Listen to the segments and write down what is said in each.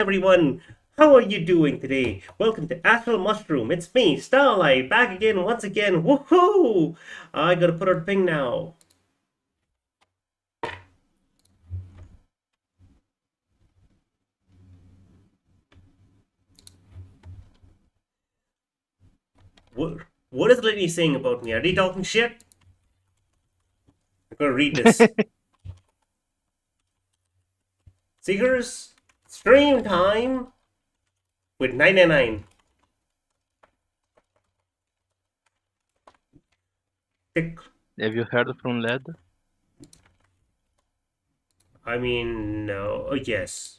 Everyone, how are you doing today? Welcome to Astral Mushroom. It's me, Starlight, back again once again. Woohoo! I gotta put out a ping now. What is Liddy saying about me? Are they talking shit? I'm gonna read this. Seekers, stream time with 999. Have you heard from Led? I mean, no. Oh, yes.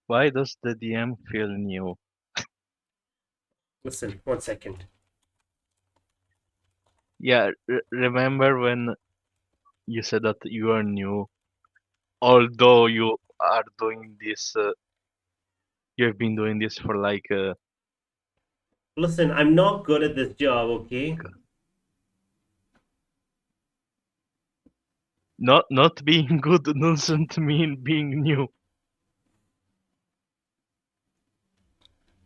Why does the DM feel new? Listen, 1 second. Yeah, remember when you said that you are new, although you are doing this, you have been doing this for like, Listen, I'm not good at this job, okay? not being good doesn't mean being new.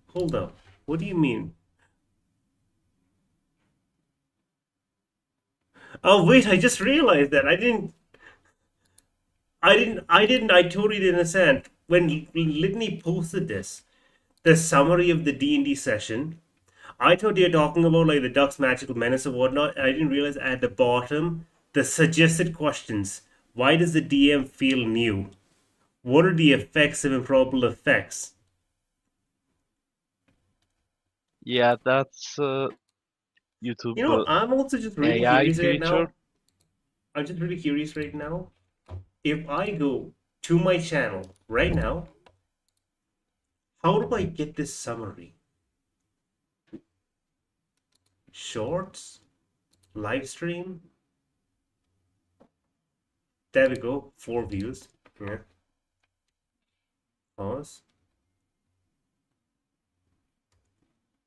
Hold up. What do you mean? Oh wait, I just realized that I totally didn't understand. When Litany posted this, the summary of the D&D session, I thought they were talking about like the Duck's Magical Menace or whatnot, and I didn't realize at the bottom, the suggested questions. Why does the DM feel new? What are the effects of improbable effects? Yeah, that's YouTube I'm also just really AI curious right feature. now. I'm just really curious right now. If I go to my channel right now, how do I get this summary? Shorts? Live stream? There we go. 4 views. Yeah. Pause.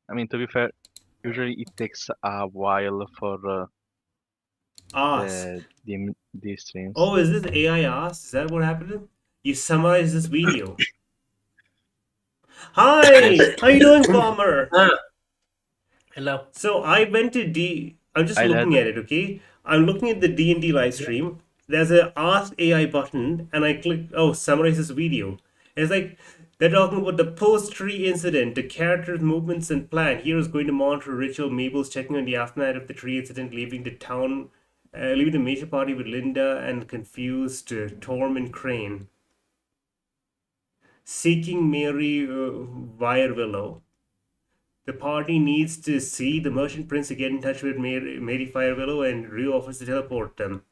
I mean, to be fair, usually it takes a while for Ask. the streams. Oh, is this AI ask? Is that what happened? You summarize this video. Yes, Hi! How you doing, Bomber? Hello. So I went to D. I'm just I looking led. at it, okay? I'm looking at the D&D live Yeah. stream. There's a Ask AI button, and I click, oh, summarize this video. And it's like, they're talking about the post-tree incident, the character's movements and plan. Heroes going to monitor ritual. Mabel's checking on the aftermath of the tree incident, leaving the town, leaving the major party with Linda and confused Torm and Crane. Seeking Mary via Willow. The party needs to see the merchant prince to get in touch with Mary Firewillow, and Ryu offers to teleport them.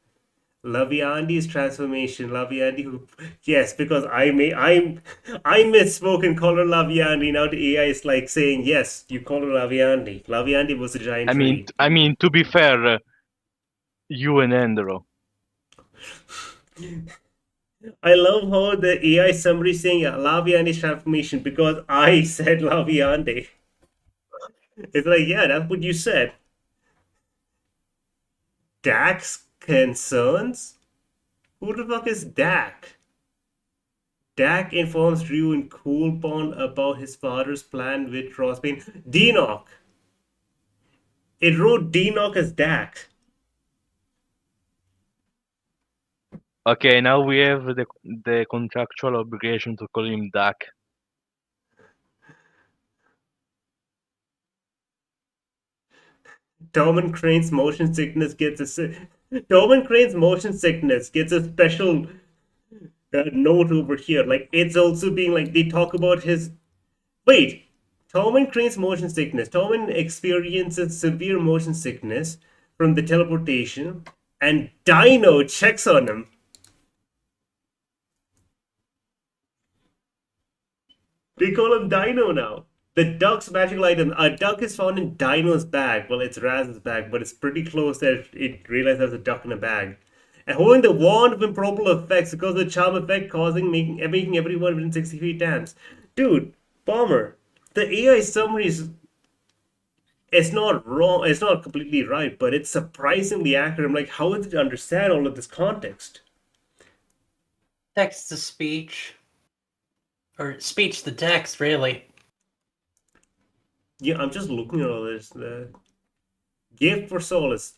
Laviandi's transformation. Laviandi who, yes, because I misspoke and called her Laviandi. Now the AI is like saying, yes, you call her Laviandi. Laviandi was a giant tree. I mean, to be fair, you and Andrew. I love how the AI summary is saying, yeah, Laviandi's transformation because I said Laviandi. It's like, yeah, that's what you said. Dak's concerns? Who the fuck is Dak? Dak informs Drew in Cool Pond about his father's plan with Crossbane. Denock! It wrote Denock as Dak. Okay, now we have the contractual obligation to call him Duck. Tom and Crane's motion sickness gets a Tom and Crane's motion sickness gets a special note over here. Like it's also being like they talk about his. Wait, Tormund Crane's motion sickness. Tormund experiences severe motion sickness from the teleportation, and Dino checks on him. They call him Dino now. The duck's magical item. A duck is found in Dino's bag. Well, it's Raz's bag, but it's pretty close that it realizes there's a duck in a bag. And holding the wand of improbable effects because of the charm effect causing making everyone within 60 feet dance. Dude, Bomber, the AI summaries it's not wrong, it's not completely right, but it's surprisingly accurate. I'm like, how did it understand all of this context? Text to speech. Or speech to text, really. Yeah, I'm just looking at all this. The gift for Solace.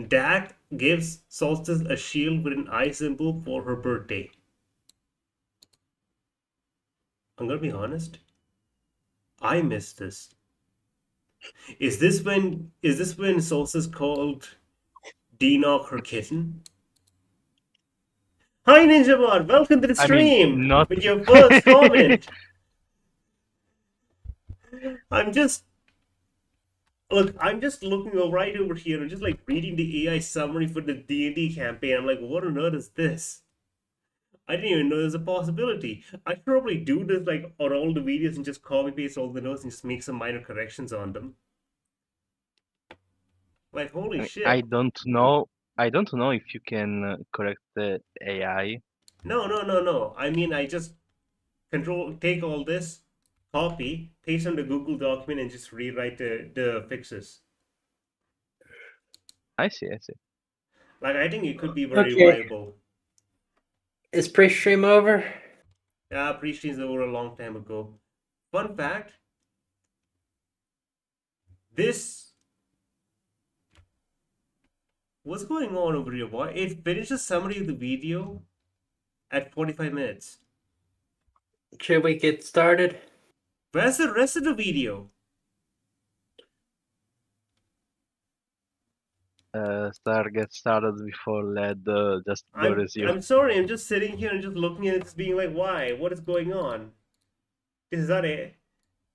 Dak gives Solstice a shield with an eye symbol for her birthday. I'm gonna be honest. I missed this. Is this when Solstice called D-Knock her kitten? Hi Ninjabot, welcome to the I mean, stream not. with your first comment. I'm just I'm just looking right over here and just like reading the AI summary for the D&D campaign. I'm like, what on earth is this? I didn't even know there's a possibility. I could probably do this like on all the videos and just copy paste all the notes and just make some minor corrections on them. Like, holy I shit. don't know. I don't know if you can correct the AI. No. I mean, I just take all this, copy, paste on the Google document, and just rewrite the fixes. I see. Like, I think it could be very Okay. viable. Is pre-stream over? Yeah, pre-stream's over a long time ago. Fun fact, this... What's going on over here, boy? It finishes summary of the video at 45 minutes. Should we get started? Where's the rest of the video? Star gets started before LED just blurs you. I'm sorry, I'm just sitting here and just looking at it, just being like, why? What is going on? Is that it?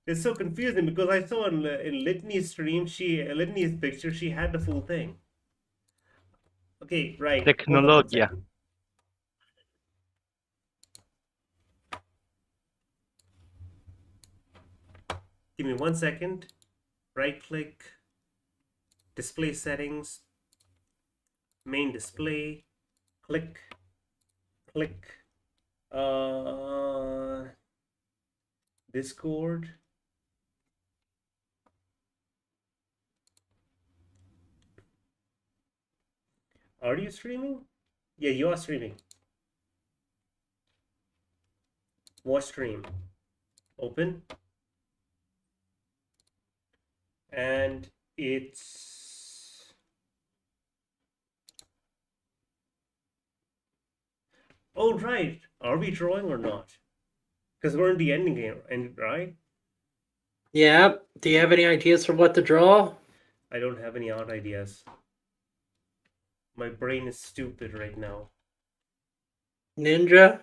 It's so confusing because I saw in Litany's stream, Litany's picture, she had the full thing. Okay, right. Hold on 1 Technologia. second. Give me 1 second. Right click. Display settings. Main display. Click. Click. Discord. Are you streaming? Yeah, you are streaming. Watch stream. Open. And it's... Oh, right. Are we drawing or not? Because we're in the ending game, right? Yeah. Do you have any ideas for what to draw? I don't have any art ideas. My brain is stupid right now. Ninja?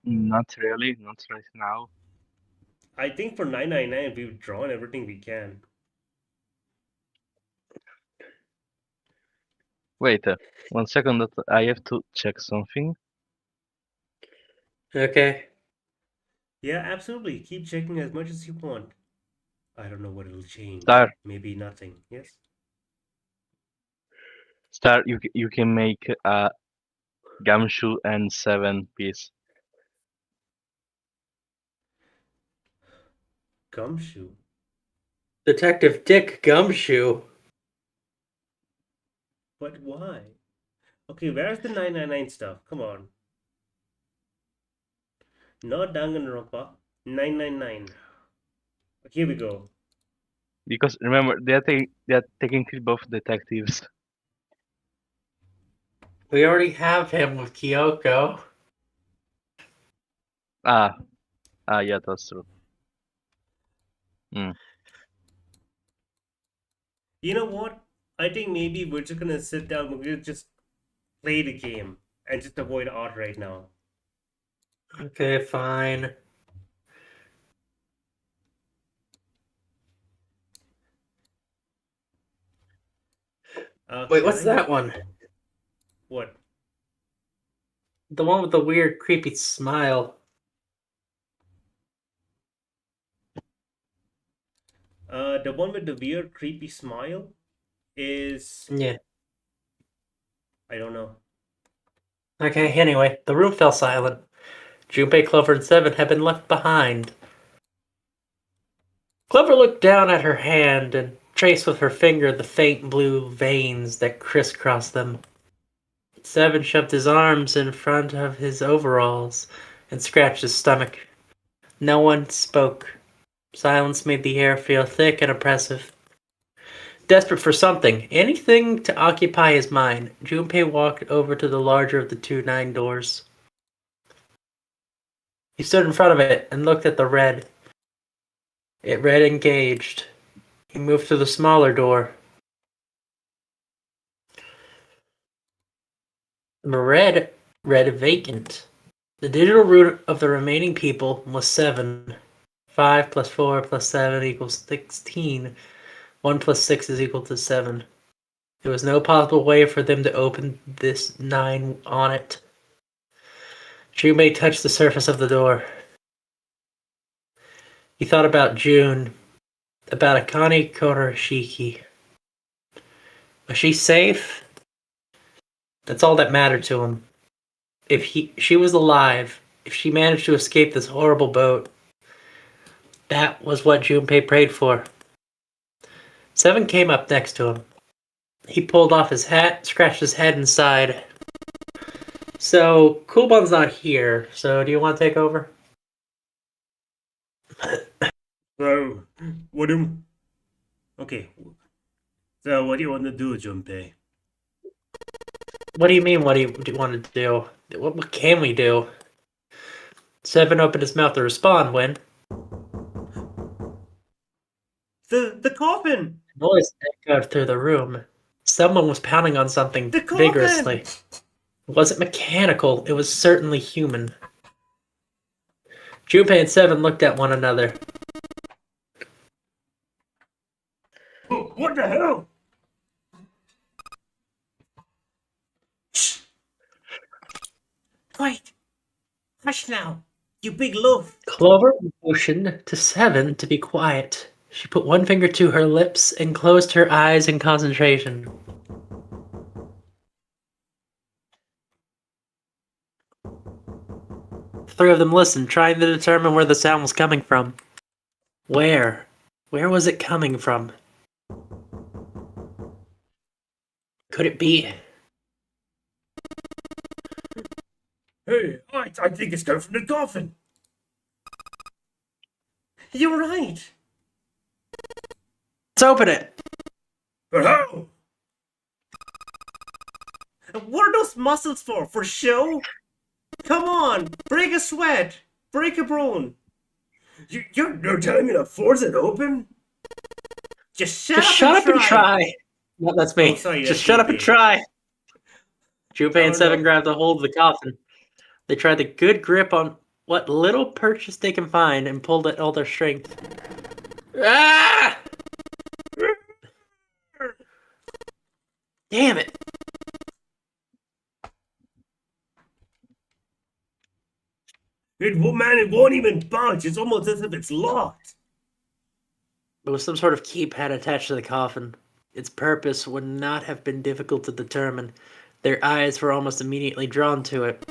Not really, not right now. I think for 999 we've drawn everything we can. Wait, 1 second. That I have to check something. Okay. Yeah, absolutely. Keep checking as much as you want. I don't know what it'll change. Star, Maybe nothing. Yes? you can make a gumshoe and 7-piece. Gumshoe? Detective Dick Gumshoe. But why? Okay, where's the 999 stuff? Come on. Not Danganronpa. 999. Okay, here we go. Because remember, they are technically both detectives. We already have him with Kyoko. Yeah, that's true. You know what? I think maybe we're just gonna sit down, we're gonna just play the game and just avoid art right now. Okay, fine. Wait, what's that one? What? The one with the weird, creepy smile. The one with the weird, creepy smile is... Yeah. I don't know. Okay, anyway, the room fell silent. Junpei, Clover, and Seven have been left behind. Clover looked down at her hand and traced with her finger the faint blue veins that crisscrossed them. Seven shoved his arms in front of his overalls and scratched his stomach. No one spoke. Silence made the air feel thick and oppressive. Desperate for something, anything to occupy his mind, Junpei walked over to the larger of the 2 9 doors. He stood in front of it and looked at the red. It read engaged. He moved to the smaller door. The red read vacant. The digital root of the remaining people was 7. 5 plus 4 plus 7 equals 16. 1 plus 6 is equal to 7. There was no possible way for them to open this 9 on it. Junpei touched the surface of the door. He thought about June, about Akane Koroshiki. Was she safe? That's all that mattered to him. If she was alive, if she managed to escape this horrible boat, that was what Junpei prayed for. 7 came up next to him. He pulled off his hat, scratched his head, and sighed. So, Coolbon's not here, so do you want to take over? So, what do... Okay. So, what do you want to do, Junpei? What do you mean, what do you want to do? What can we do? 7 opened his mouth to respond when... The coffin! Noise echoed through the room. Someone was pounding on something The coffin! vigorously. It wasn't mechanical, it was certainly human. Junpei and 7 looked at one another. What the hell? Shh! Quiet! Hush now, you big loaf! Clover motioned to 7 to be quiet. She put one finger to her lips and closed her eyes in concentration. The 3 of them listened, trying to determine where the sound was coming from. Where? Where was it coming from? Could it be? Hey, I think it's coming from the coffin! You're right! Let's open it! But how? What are those muscles for? For show? Come on! Break a sweat! Break a bone! You're telling me to force it open? Just shut up and try! No, that's me. Oh, sorry, Just that's shut up and Junpei. try! Junpei and Oh, 7 no. grabbed a hold of the coffin. They tried a good grip on what little purchase they can find and pulled at all their strength. Ah! Damn it! It won't even budge. It's almost as if it's locked. There was some sort of keypad attached to the coffin. Its purpose would not have been difficult to determine. Their eyes were almost immediately drawn to it.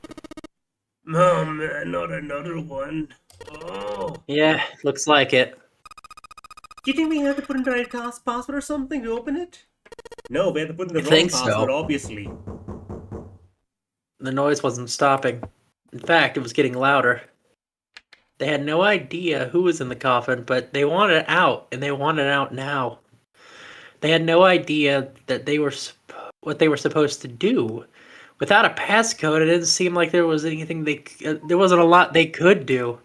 Oh man, not another one. Oh. Yeah, looks like it. Do you think we had to put in the right password or something to open it? No, we had to put in the I wrong think so. password, obviously. The noise wasn't stopping. In fact, it was getting louder. They had no idea who was in the coffin, but they wanted out, and they wanted out now. They had no idea that what they were supposed to do. Without a passcode, it didn't seem like there was anything there wasn't a lot they could do.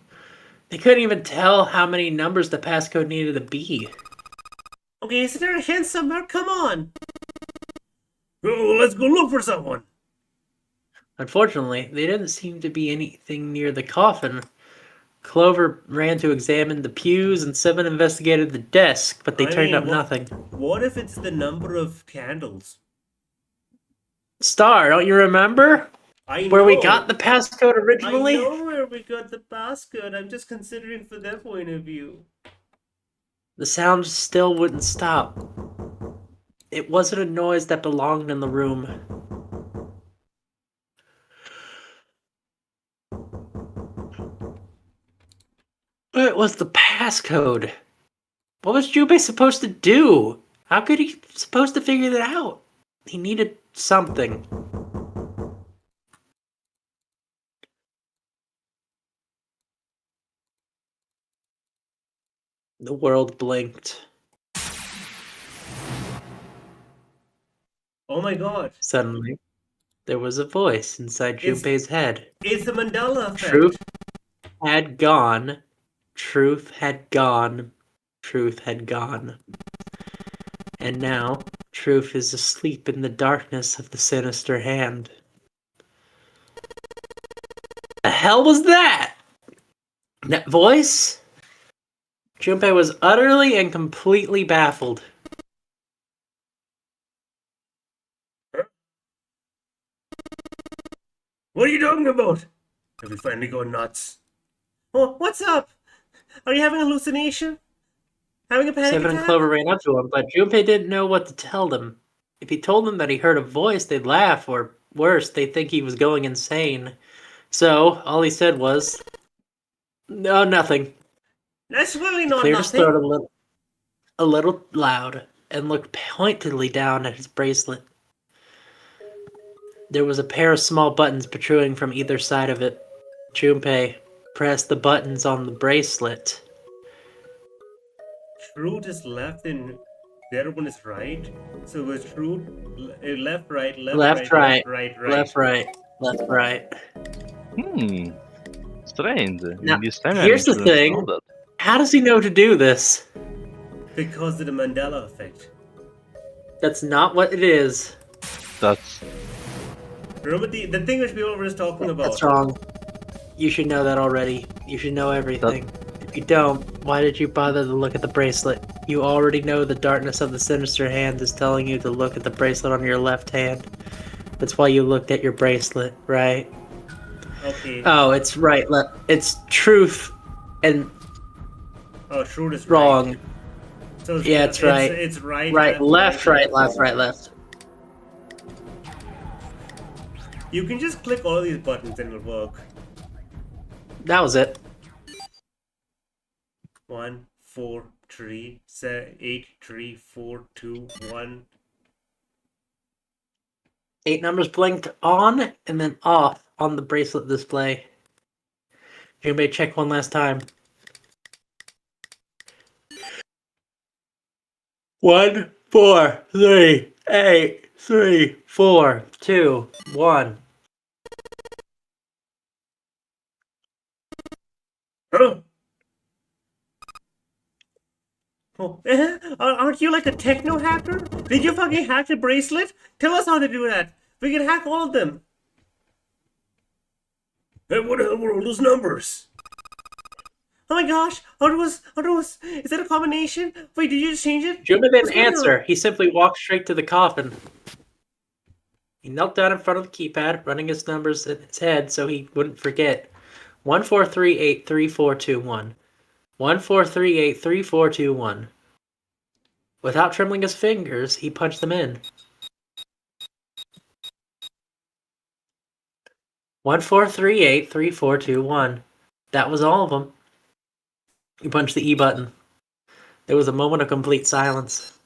They couldn't even tell how many numbers the passcode needed to be. Okay, is there a hint somewhere? Come on! Oh, let's go look for someone! Unfortunately, there didn't seem to be anything near the coffin. Clover ran to examine the pews and 7 investigated the desk, but they turned up nothing. What if it's the number of candles? Star, don't you remember? I know. Where we got the passcode originally? I know where we got the passcode. I'm just considering from their point of view. The sound still wouldn't stop. It wasn't a noise that belonged in the room. It was the passcode. What was Junpei supposed to do? How could he supposed to figure that out? He needed something. The world blinked. Oh my god. Suddenly, there was a voice inside Junpei's head. It's the Mandela effect. Truth had gone. Truth had gone. Truth had gone. And now, Truth is asleep in the darkness of the sinister hand. The hell was that? That voice? Junpei was utterly and completely baffled. What are you talking about? Have we finally gone nuts? Oh, what's up? Are you having a hallucination? Having a panic Seven and attack? Clover ran up to him, but Junpei didn't know what to tell them. If he told them that he heard a voice, they'd laugh, or worse, they'd think he was going insane. So, all he said was, "No, nothing." That's really He not cleared his nothing. throat a little loud, and looked pointedly down at his bracelet. There was a pair of small buttons protruding from either side of it. Junpei pressed the buttons on the bracelet. Truth is left and the other one is right. So it was truth, left, right, Left, right, right. left, right, left, right. Strange. Now, In this time, here's I the shouldn't thing. know that. How does he know to do this? Because of the Mandela effect. That's not what it is. That's Remember the thing which we were just talking about? That's wrong. You should know that already. You should know everything. If you don't, why did you bother to look at the bracelet? You already know the darkness of the sinister hand is telling you to look at the bracelet on your left hand. That's why you looked at your bracelet, right? Okay. Oh, it's right. It's truth and Oh, truth is wrong. right. So Yeah, it's right. It's right. Right, left, right, left, right, left. You can just click all these buttons and it'll work. That was it. 1, 4, 3, 7, 8, 3, 4, 2, 1. 8 numbers blinked on and then off on the bracelet display. Junpei check one last time. 1, 4, 3, 8, 3, 4, 2, 1. Huh? Oh, aren't you like a techno hacker? Did you fucking hack the bracelet? Tell us how to do that. We can hack all of them. Hey, what the hell were all those numbers? Oh my gosh! Is that a combination? Wait, did you just change it? Junpei What's didn't going on? answer. He simply walked straight to the coffin. He knelt down in front of the keypad, running his numbers in his head so he wouldn't forget. 14383421. 14383421. Without trembling his fingers, he punched them in. 14383421. That was all of them. He punched the E button. There was a moment of complete silence.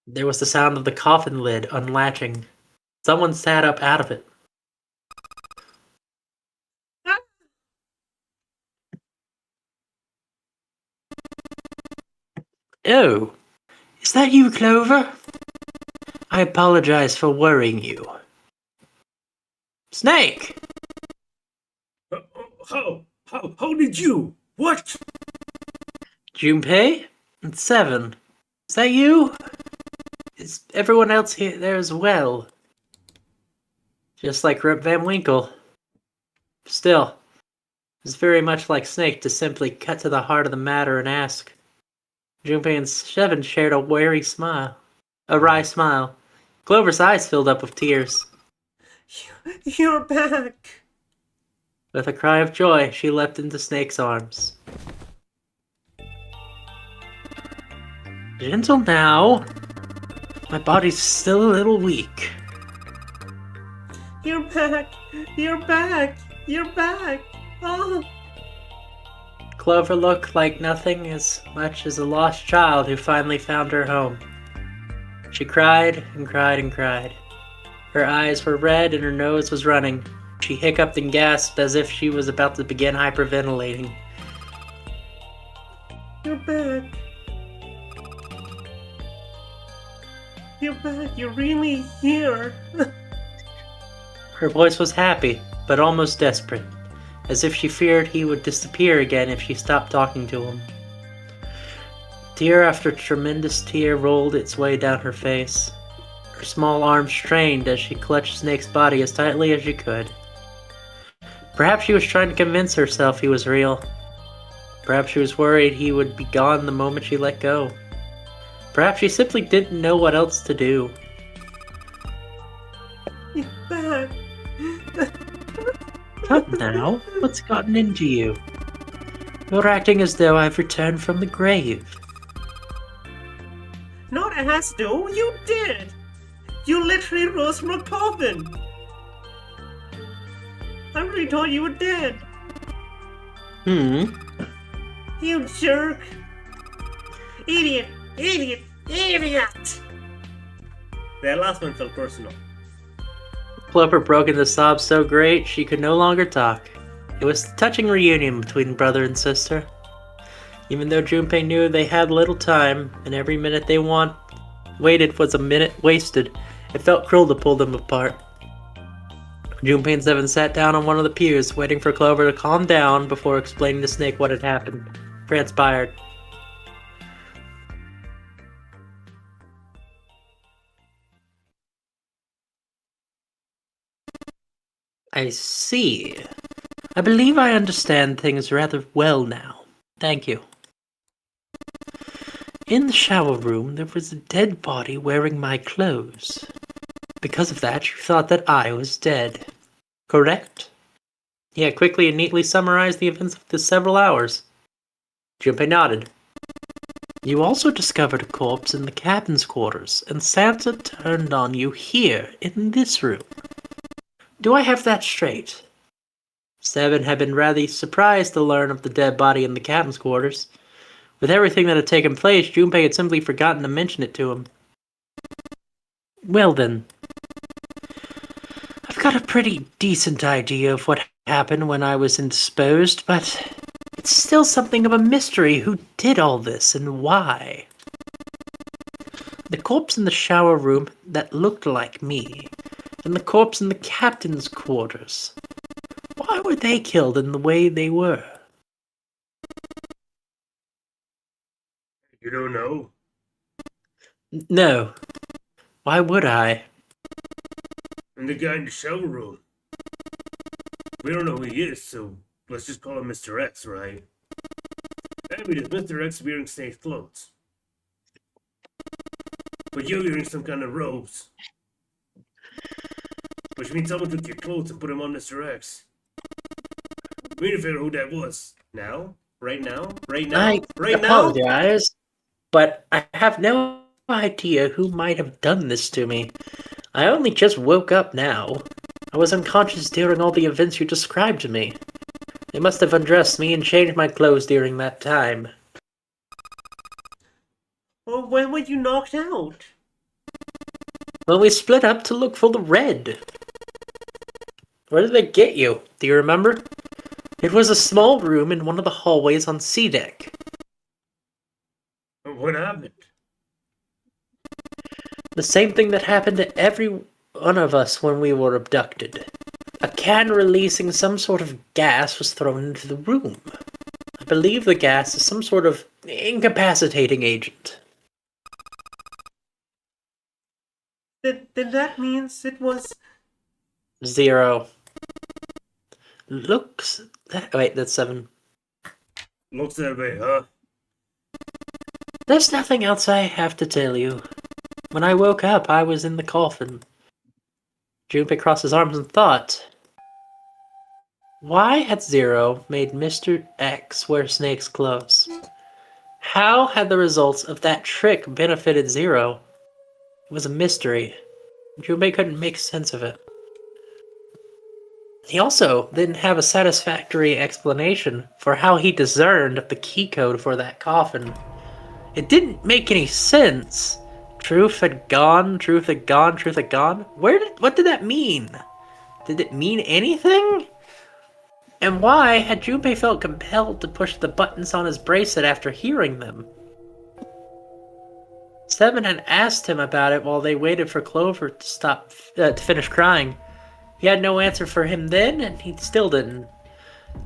There was the sound of the coffin lid unlatching. Someone sat up out of it. Oh, is that you, Clover? I apologize for worrying you. Snake! How did you? What? Junpei? It's 7. Is that you? Is everyone else here there as well? Just like Rip Van Winkle. Still, it's very much like Snake to simply cut to the heart of the matter and ask. Junpei and 7 shared a wry smile. Clover's eyes filled up with tears. You're back. With a cry of joy, she leapt into Snake's arms. Gentle now. My body's still a little weak. You're back. You're back. You're back. Oh. Clover looked like nothing as much as a lost child who finally found her home. She cried and cried and cried. Her eyes were red and her nose was running. She hiccuped and gasped as if she was about to begin hyperventilating. You're back. You're back. You're really here. Her voice was happy, but almost desperate, as if she feared he would disappear again if she stopped talking to him. Tear after tremendous tear rolled its way down her face. Her small arms strained as she clutched Snake's body as tightly as she could. Perhaps she was trying to convince herself he was real. Perhaps she was worried he would be gone the moment she let go. Perhaps she simply didn't know what else to do. You're back. Come now, what's gotten into you? You're acting as though I've returned from the grave. Not as though you did. You literally rose from a coffin. I really thought you were dead. You jerk. Idiot. Idiot. Idiot. That last one felt personal. Clover broke into sobs so great she could no longer talk. It was a touching reunion between brother and sister. Even though Junpei knew they had little time, and every minute they waited was a minute wasted, it felt cruel to pull them apart. Junpei and Seven sat down on one of the pews, waiting for Clover to calm down before explaining to Snake what had transpired. I see. I believe I understand things rather well now. Thank you. In the shower room, there was a dead body wearing my clothes. Because of that, you thought that I was dead. Correct? He had quickly and neatly summarized the events of the several hours. Junpei nodded. You also discovered a corpse in the captain's quarters, and Santa turned on you here, in this room. Do I have that straight? Seven had been rather surprised to learn of the dead body in the captain's quarters. With everything that had taken place, Junpei had simply forgotten to mention it to him. Well then. I've got a pretty decent idea of what happened when I was indisposed, but it's still something of a mystery who did all this and why. The corpse in the shower room that looked like me, and the corpse in the captain's quarters. Why were they killed in the way they were? You don't know? No. Why would I? And the guy in the shower room. We don't know who he is, so let's just call him Mr. X, right? I mean, it's Mr. X wearing Snake's clothes. But you're wearing some kind of robes. Which means someone took your clothes and put them on Mr. X. We need to figure out who that was. Now? Right now? Right now? I Right now? apologize, but I have no idea who might have done this to me. I only just woke up now. I was unconscious during all the events you described to me. They must have undressed me and changed my clothes during that time. Well, when were you knocked out? When we split up to look for the red. Where did they get you? Do you remember? It was a small room in one of the hallways on C deck. What happened? The same thing that happened to every one of us when we were abducted. A can releasing some sort of gas was thrown into the room. I believe the gas is some sort of incapacitating agent. Then that means it was... 0. Looks that... Wait, that's 7. Looks that way, huh? There's nothing else I have to tell you. When I woke up, I was in the coffin. Junpei crossed his arms and thought. Why had 0 made Mr. X wear Snake's clothes? How had the results of that trick benefited 0? It was a mystery. Junpei couldn't make sense of it. He also didn't have a satisfactory explanation for how he discerned the key code for that coffin. It didn't make any sense. Truth had gone, truth had gone, truth had gone. What did that mean? Did it mean anything? And why had Junpei felt compelled to push the buttons on his bracelet after hearing them? Seven had asked him about it while they waited for Clover to finish crying. He had no answer for him then, and he still didn't.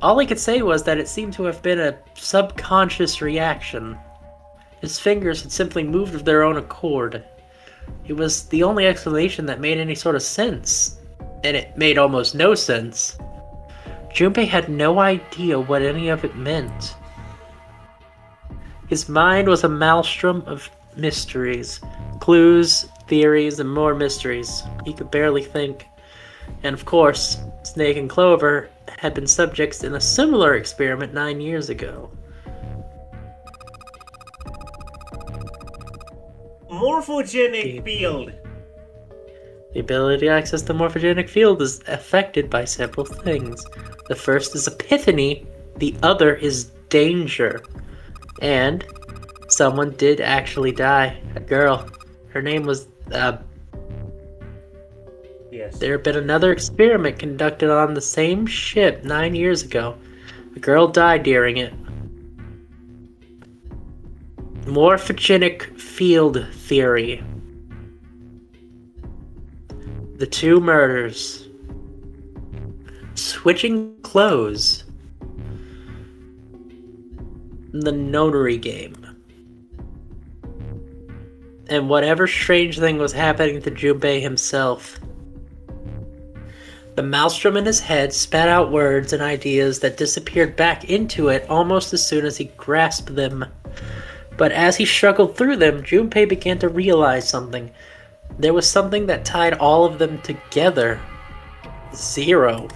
All he could say was that it seemed to have been a subconscious reaction. His fingers had simply moved of their own accord. It was the only explanation that made any sort of sense, and it made almost no sense. Junpei had no idea what any of it meant. His mind was a maelstrom of mysteries, clues, theories, and more mysteries. He could barely think. And of course, Snake and Clover had been subjects in a similar experiment 9 years ago. Morphogenic field. The ability to access the morphogenic field is affected by several things. The first is epiphany, the other is danger. And someone did actually die. A girl. Her name was, Yes. There had been another experiment conducted on the same ship 9 years ago. A girl died during it. Morphogenic field theory. The two murders. Switching clothes. The notary game. And whatever strange thing was happening to Junpei himself. The maelstrom in his head spat out words and ideas that disappeared back into it almost as soon as he grasped them. But as he struggled through them, Junpei began to realize something. There was something that tied all of them together. Zero.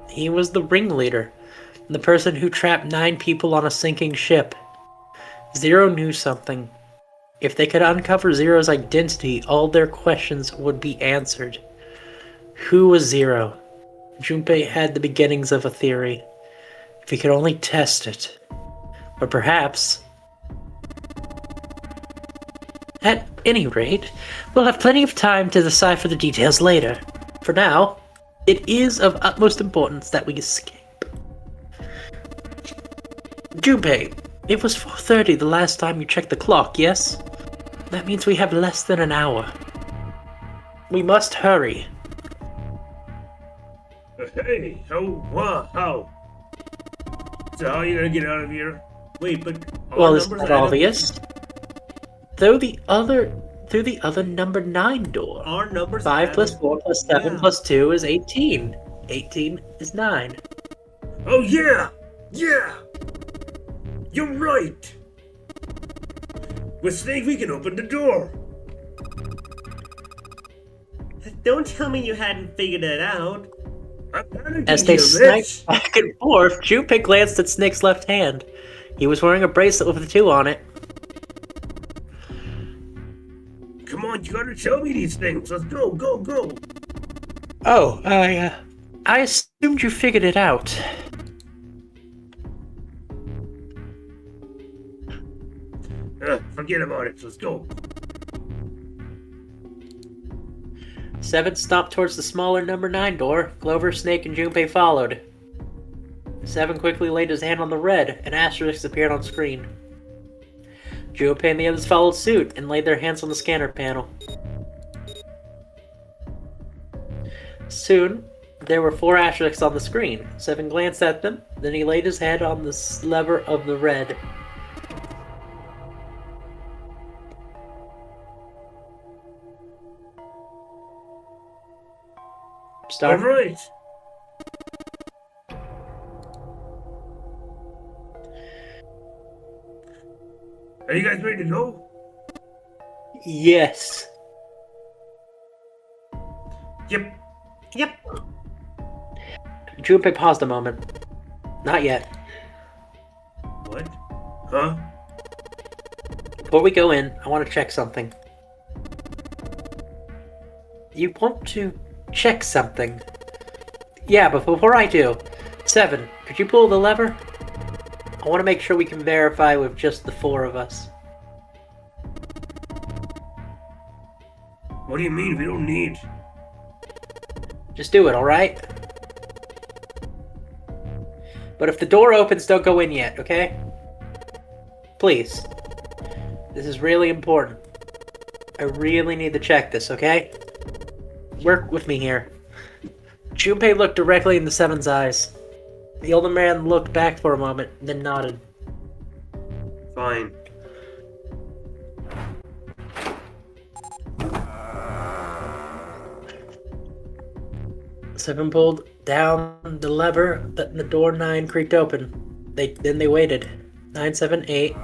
He was the ringleader, the person who trapped 9 people on a sinking ship. Zero knew something. If they could uncover Zero's identity, all their questions would be answered. Who was Zero? Junpei had the beginnings of a theory. If he could only test it. Or perhaps... At any rate, we'll have plenty of time to decipher the details later. For now, it is of utmost importance that we escape. Junpei, it was 4:30 the last time you checked the clock, yes? That means we have less than an hour. We must hurry. Hey, how? So how are you gonna get out of here? Wait, but Well, isn't that obvious? Through the other number 9 door. Our numbers 5 plus 4 plus 7 Yeah. plus 2 is 18. 18 is 9. Oh yeah! You're right! With Snake we can open the door! Don't tell me you hadn't figured it out. I'm panicking As they here, sniped Mitch. back and forth, Junpei glanced at Snake's left hand. He was wearing a bracelet with a 2 on it. Come on, you gotta show me these things. Let's go. Oh, I assumed you figured it out. Forget about it. Let's go. 7 stomped towards the smaller number 9 door. Clover, Snake, and Junpei followed. 7 quickly laid his hand on the red, and asterisks appeared on screen. Junpei and the others followed suit and laid their hands on the scanner panel. Soon, there were 4 asterisks on the screen. 7 glanced at them, then he laid his head on the lever of the red. Start. Alright. Are you guys ready to go? Yes. Yep. Junpei paused a moment. Not yet. What? Huh? Before we go in, I want to check something. You want to check something? Yeah, but before I do, 7, could you pull the lever? I want to make sure we can verify with just the 4 of us. What do you mean? We don't need. Just do it, alright? But if the door opens, don't go in yet, okay? Please. This is really important. I really need to check this, okay? Work with me here. Junpei looked directly into Seven's eyes. The older man looked back for a moment, then nodded. Fine. Seven pulled down the lever, letting the door 9 creaked open. Then they waited. 9, 7, 8.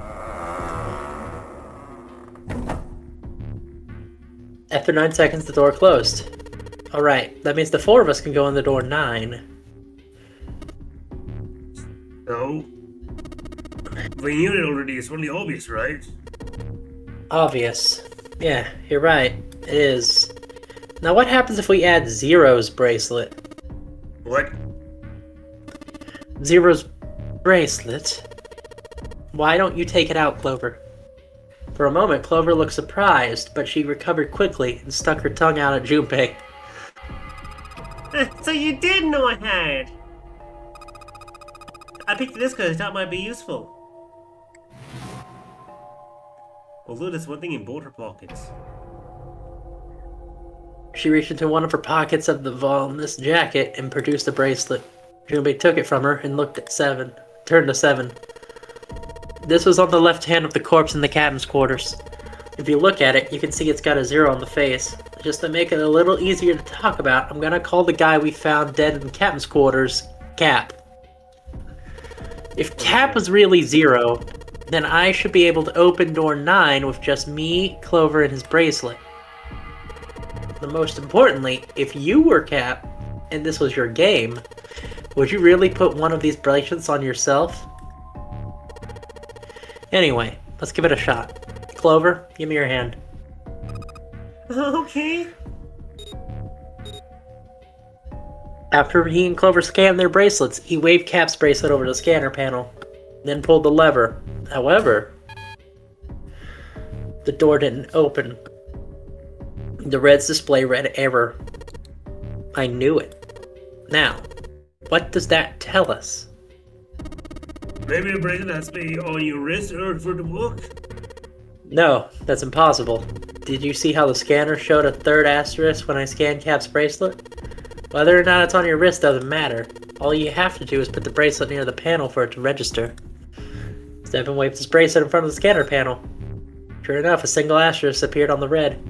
After 9 seconds, the door closed. Alright, that means the 4 of us can go in the door 9. No. We knew it already. It's really obvious, right? Obvious. Yeah, you're right. It is. Now what happens if we add Zero's bracelet? What? Zero's bracelet? Why don't you take it out, Clover? For a moment, Clover looked surprised, but she recovered quickly and stuck her tongue out at Junpei. So you did know I had. I picked this because I thought it might be useful. Although there's one thing in both her pockets. She reached into one of her pockets of the voluminous jacket and produced a bracelet. Junpei took it from her and looked at Seven. Turned to Seven. This was on the left hand of the corpse in the captain's quarters. If you look at it, you can see it's got a 0 on the face. Just to make it a little easier to talk about, I'm gonna call the guy we found dead in the captain's quarters, Cap. If Cap was really 0, then I should be able to open door 9 with just me, Clover, and his bracelet. But most importantly, if you were Cap, and this was your game, would you really put one of these bracelets on yourself? Anyway, let's give it a shot. Clover, give me your hand. Okay. After he and Clover scanned their bracelets, he waved Cap's bracelet over the scanner panel, then pulled the lever. However, the door didn't open. The red's display read error. I knew it. Now, what does that tell us? Maybe the bracelet has to be on your wrist in order for it to work. No, that's impossible. Did you see how the scanner showed a 3rd asterisk when I scanned Cap's bracelet? Whether or not it's on your wrist doesn't matter. All you have to do is put the bracelet near the panel for it to register. Stephen waved his bracelet in front of the scanner panel. Sure enough, a single asterisk appeared on the red.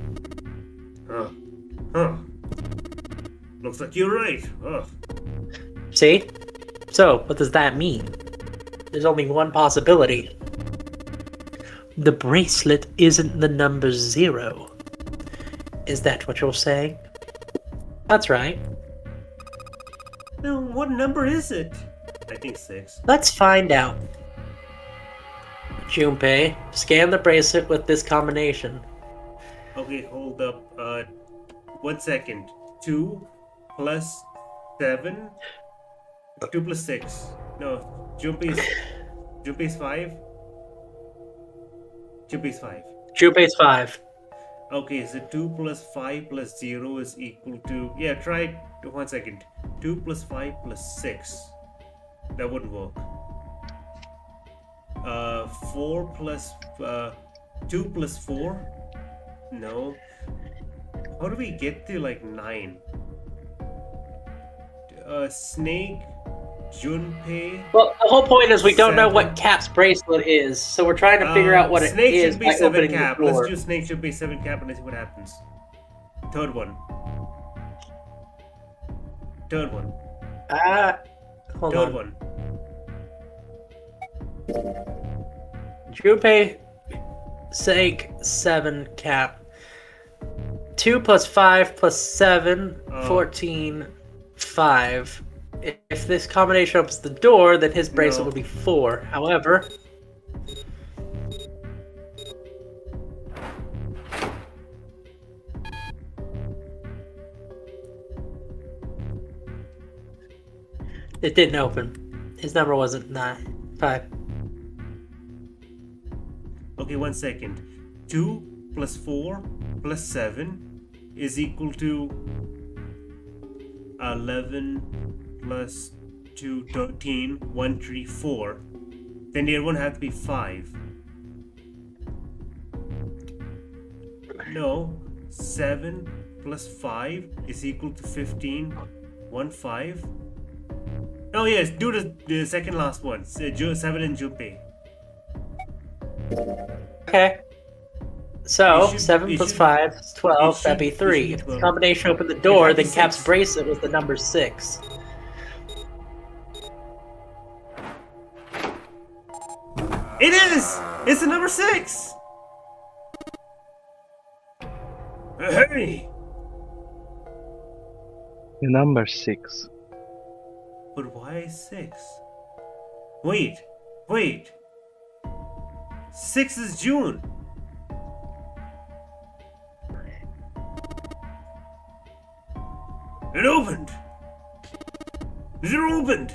Huh. Looks like you're right. See? So, what does that mean? There's only one possibility. The bracelet isn't the number 0. Is that what you're saying? That's right. Now, what number is it? I think 6. Let's find out. Junpei, scan the bracelet with this combination. Okay, hold up. 1 second. 2 plus 7. 2 plus 6. No, Junpei's 5. Junpei's 5. Junpei's 5. Okay, so 2 plus 5 plus 0 is equal to... Yeah, try 1 second. 2 plus 5 plus 6. That wouldn't work. 4 plus... 2 plus 4? No. How do we get to like 9? Snake, Junpei... Well, the whole point is we don't know 7. what Cap's bracelet is, so we're trying to figure out what it Snake is should be by 7 opening cap. the door. Let's do Snake should be 7 cap and let's see what happens. Third one. Third one. Hold Third on. one. Junpei, Snake, 7, Cap. 2 plus 5 plus 7, 14, 5. If this combination opens the door, then his bracelet No. would be 4. However... It didn't open. His number wasn't 5. Okay, 1 second. 2 plus 4 plus 7 is equal to 11 plus 2, 13, 1, 3, 4. Then the other one has to be 5. No, 7 plus 5 is equal to 15, 1, 5. Oh yes, do the second last one. 7 and Junpei. Okay. So, It should- 7 it plus should- 5 is 12. That'd be it should 3. be If the 12. combination opened the door, that'd be then Cap's 6. bracelet was the number 6. It is! It's the number 6! Hey! The number 6. But why 6? Wait, wait. 6 is June. It opened. It opened.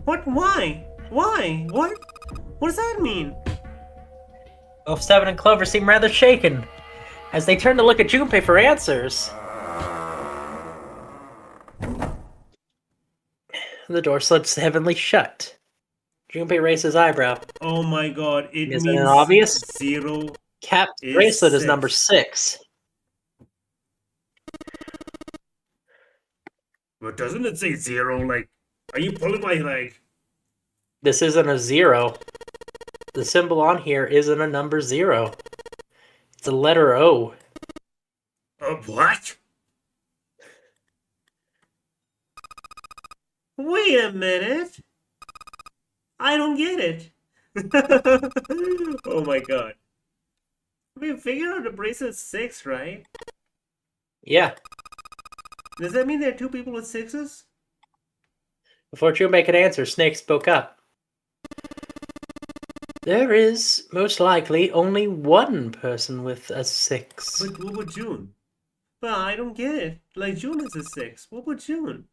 What? Why? Why? What? What does that mean? Both 7 and Clover seem rather shaken as they turn to look at Junpei for answers. The door slips heavily shut. Junpei raises his eyebrow. Oh my god, it Isn't it means obvious? 0. Cap's Is bracelet is 6. number 6. But doesn't it say 0? Like, are you pulling my leg? This isn't a 0. The symbol on here isn't a number 0. It's a letter O. What? Wait a minute. I don't get it. Oh my god. We figured out the bracelet's 6, right? Yeah. Does that mean there are 2 people with 6s? Before Junpei could answer, Snake spoke up. There is, most likely, only one person with a 6. But what about June? Well, I don't get it. Like, June is a 6. What about June?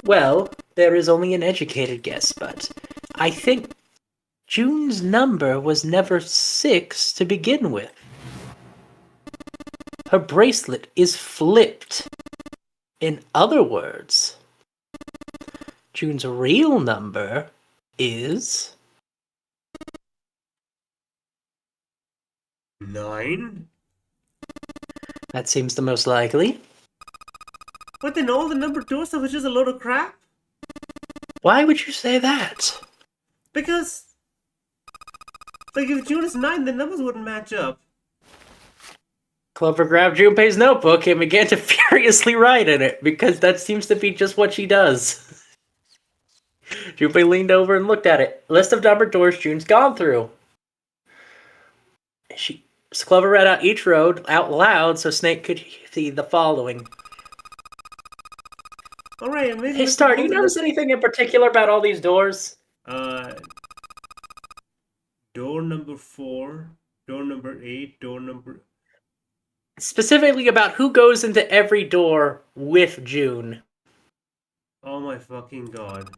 Well, there is only an educated guess, but I think June's number was never 6 to begin with. Her bracelet is flipped. In other words, June's real number is 9? That seems the most likely. But then all the number 2 stuff is just a load of crap? Why would you say that? Because, like, if June is 9, the numbers wouldn't match up. Clover grabbed Junpei's notebook and began to furiously write in it, because that seems to be just what she does. Junpei leaned over and looked at it. List of numbered doors June's gone through. Clover read out each road out loud so Snake could see the following. Alright, maybe. Hey, Star, do you notice anything in particular about all these doors? Door number 4, door number 8, door number. Specifically about who goes into every door with June. Oh my fucking god.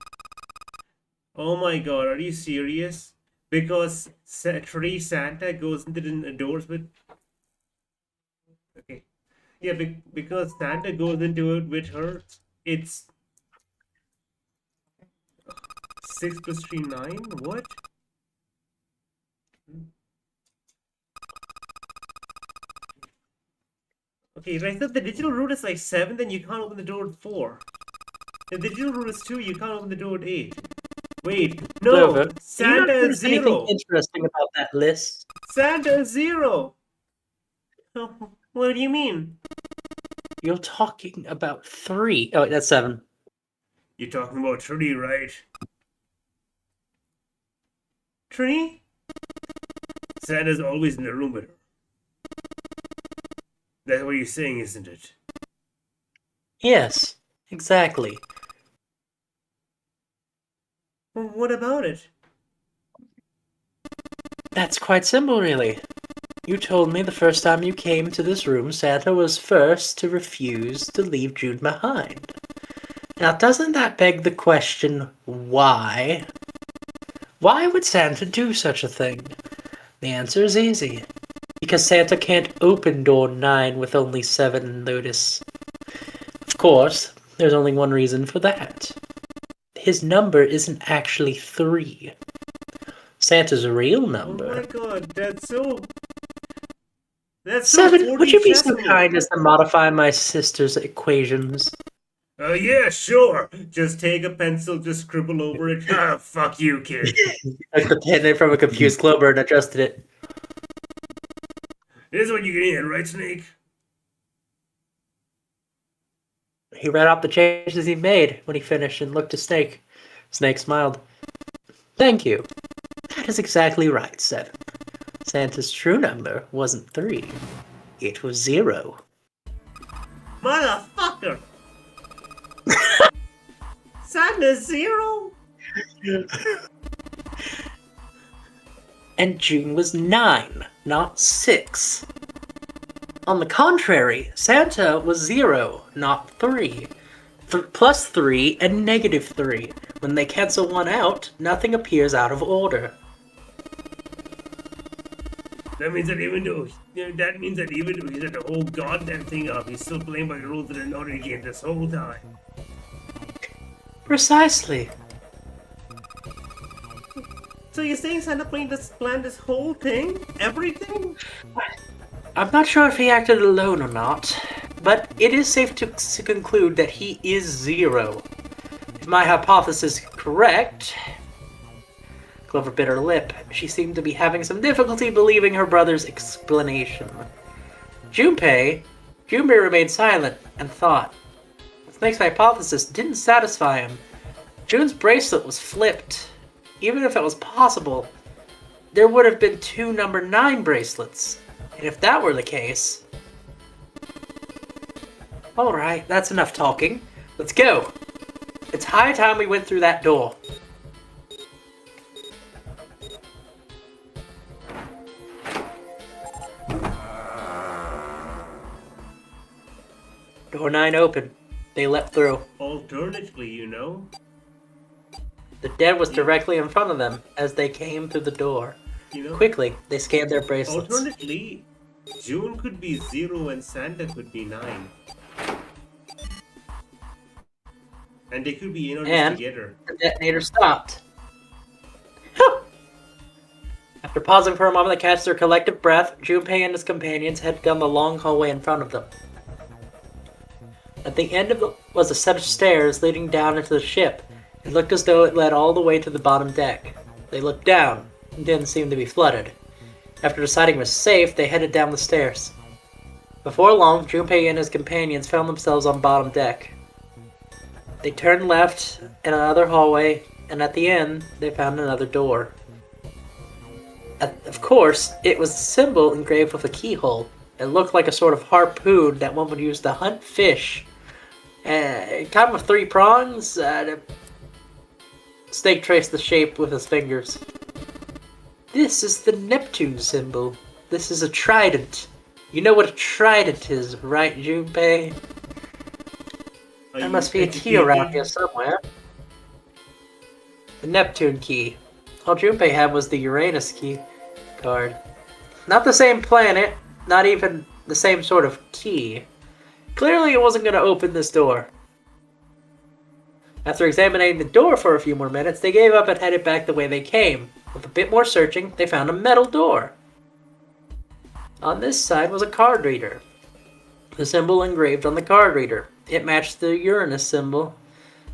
Oh my god, are you serious? Because Tree Santa goes into the doors with. Okay. Yeah, because Santa goes into it with her, it's 6 plus 3, 9? What? Okay, right, so the digital route is like 7, then you can't open the door with 4. If the digital route is 2, you can't open the door with 8. Wait, no! Clover, Santa do you is notice anything 0! interesting about that list? Santa is 0! Oh, what do you mean? You're talking about 3. Oh, wait, that's 7. You're talking about Trudy, right? Trudy? Santa's always in the room with her. That's what you're saying, isn't it? Yes, exactly. Well, what about it? That's quite simple, really. You told me the first time you came to this room, Santa was first to refuse to leave June behind. Now, doesn't that beg the question, why? Why would Santa do such a thing? The answer is easy. Because Santa can't open door 9 with only 7 notice. Of course, there's only one reason for that. His number isn't actually 3. Santa's real Oh my number. god, that's so 7, would you be so forty-decimal. kind as to modify my sister's equations? Yeah, sure. Just take a pencil, just scribble over it. Ah, fuck you, kid. I took the pen from a confused Clover and adjusted it. This is what you're getting at, right, Snake? He read out the changes he made when he finished and looked at Snake. Snake smiled. Thank you. That is exactly right, 7. Santa's true number wasn't 3. It was 0. Motherfucker! Santa's 0? And June was 9, not 6. On the contrary, Santa was 0, not 3. Plus 3 and negative 3. When they cancel one out, nothing appears out of order. That means that even though he set the whole goddamn thing up, he's still playing by the rules that are not in the game this whole time. Precisely. So you're saying Santa planned this whole thing? Everything? I'm not sure if he acted alone or not, but it is safe to conclude that he is 0. If my hypothesis is correct... Clover bit her lip. She seemed to be having some difficulty believing her brother's explanation. Junpei remained silent and thought. Snake's hypothesis didn't satisfy him. June's bracelet was flipped. Even if it was possible, there would have been 2 number 9 bracelets. And if that were the case... Alright, that's enough talking. Let's go. It's high time we went through that door. Door 9 opened. They leapt through. Alternatively, The den was directly in front of them as they came through the door. Quickly, they scanned their bracelets. Alternatively, June could be 0 and Santa could be 9. And they could be in on this together. The detonator stopped. After pausing for a moment to catch their collective breath, Junpei and his companions headed down the long hallway in front of them. At the end of it was a set of stairs leading down into the ship. It looked as though it led all the way to the bottom deck. They looked down. It didn't seem to be flooded. After deciding it was safe, they headed down the stairs. Before long, Junpei and his companions found themselves on bottom deck. They turned left in another hallway, and at the end, they found another door. Of course, it was a symbol engraved with a keyhole. It looked like a sort of harpoon that one would use to hunt fish. It came with 3 prongs. Snake traced the shape with his fingers. This is the Neptune symbol. This is a trident. You know what a trident is, right, Junpei? There must be a key around here somewhere. The Neptune key. All Junpei had was the Uranus key card. Not the same planet, not even the same sort of key. Clearly it wasn't going to open this door. After examining the door for a few more minutes, they gave up and headed back the way they came. With a bit more searching, they found a metal door. On this side was a card reader. The symbol engraved on the card reader. It matched the Uranus symbol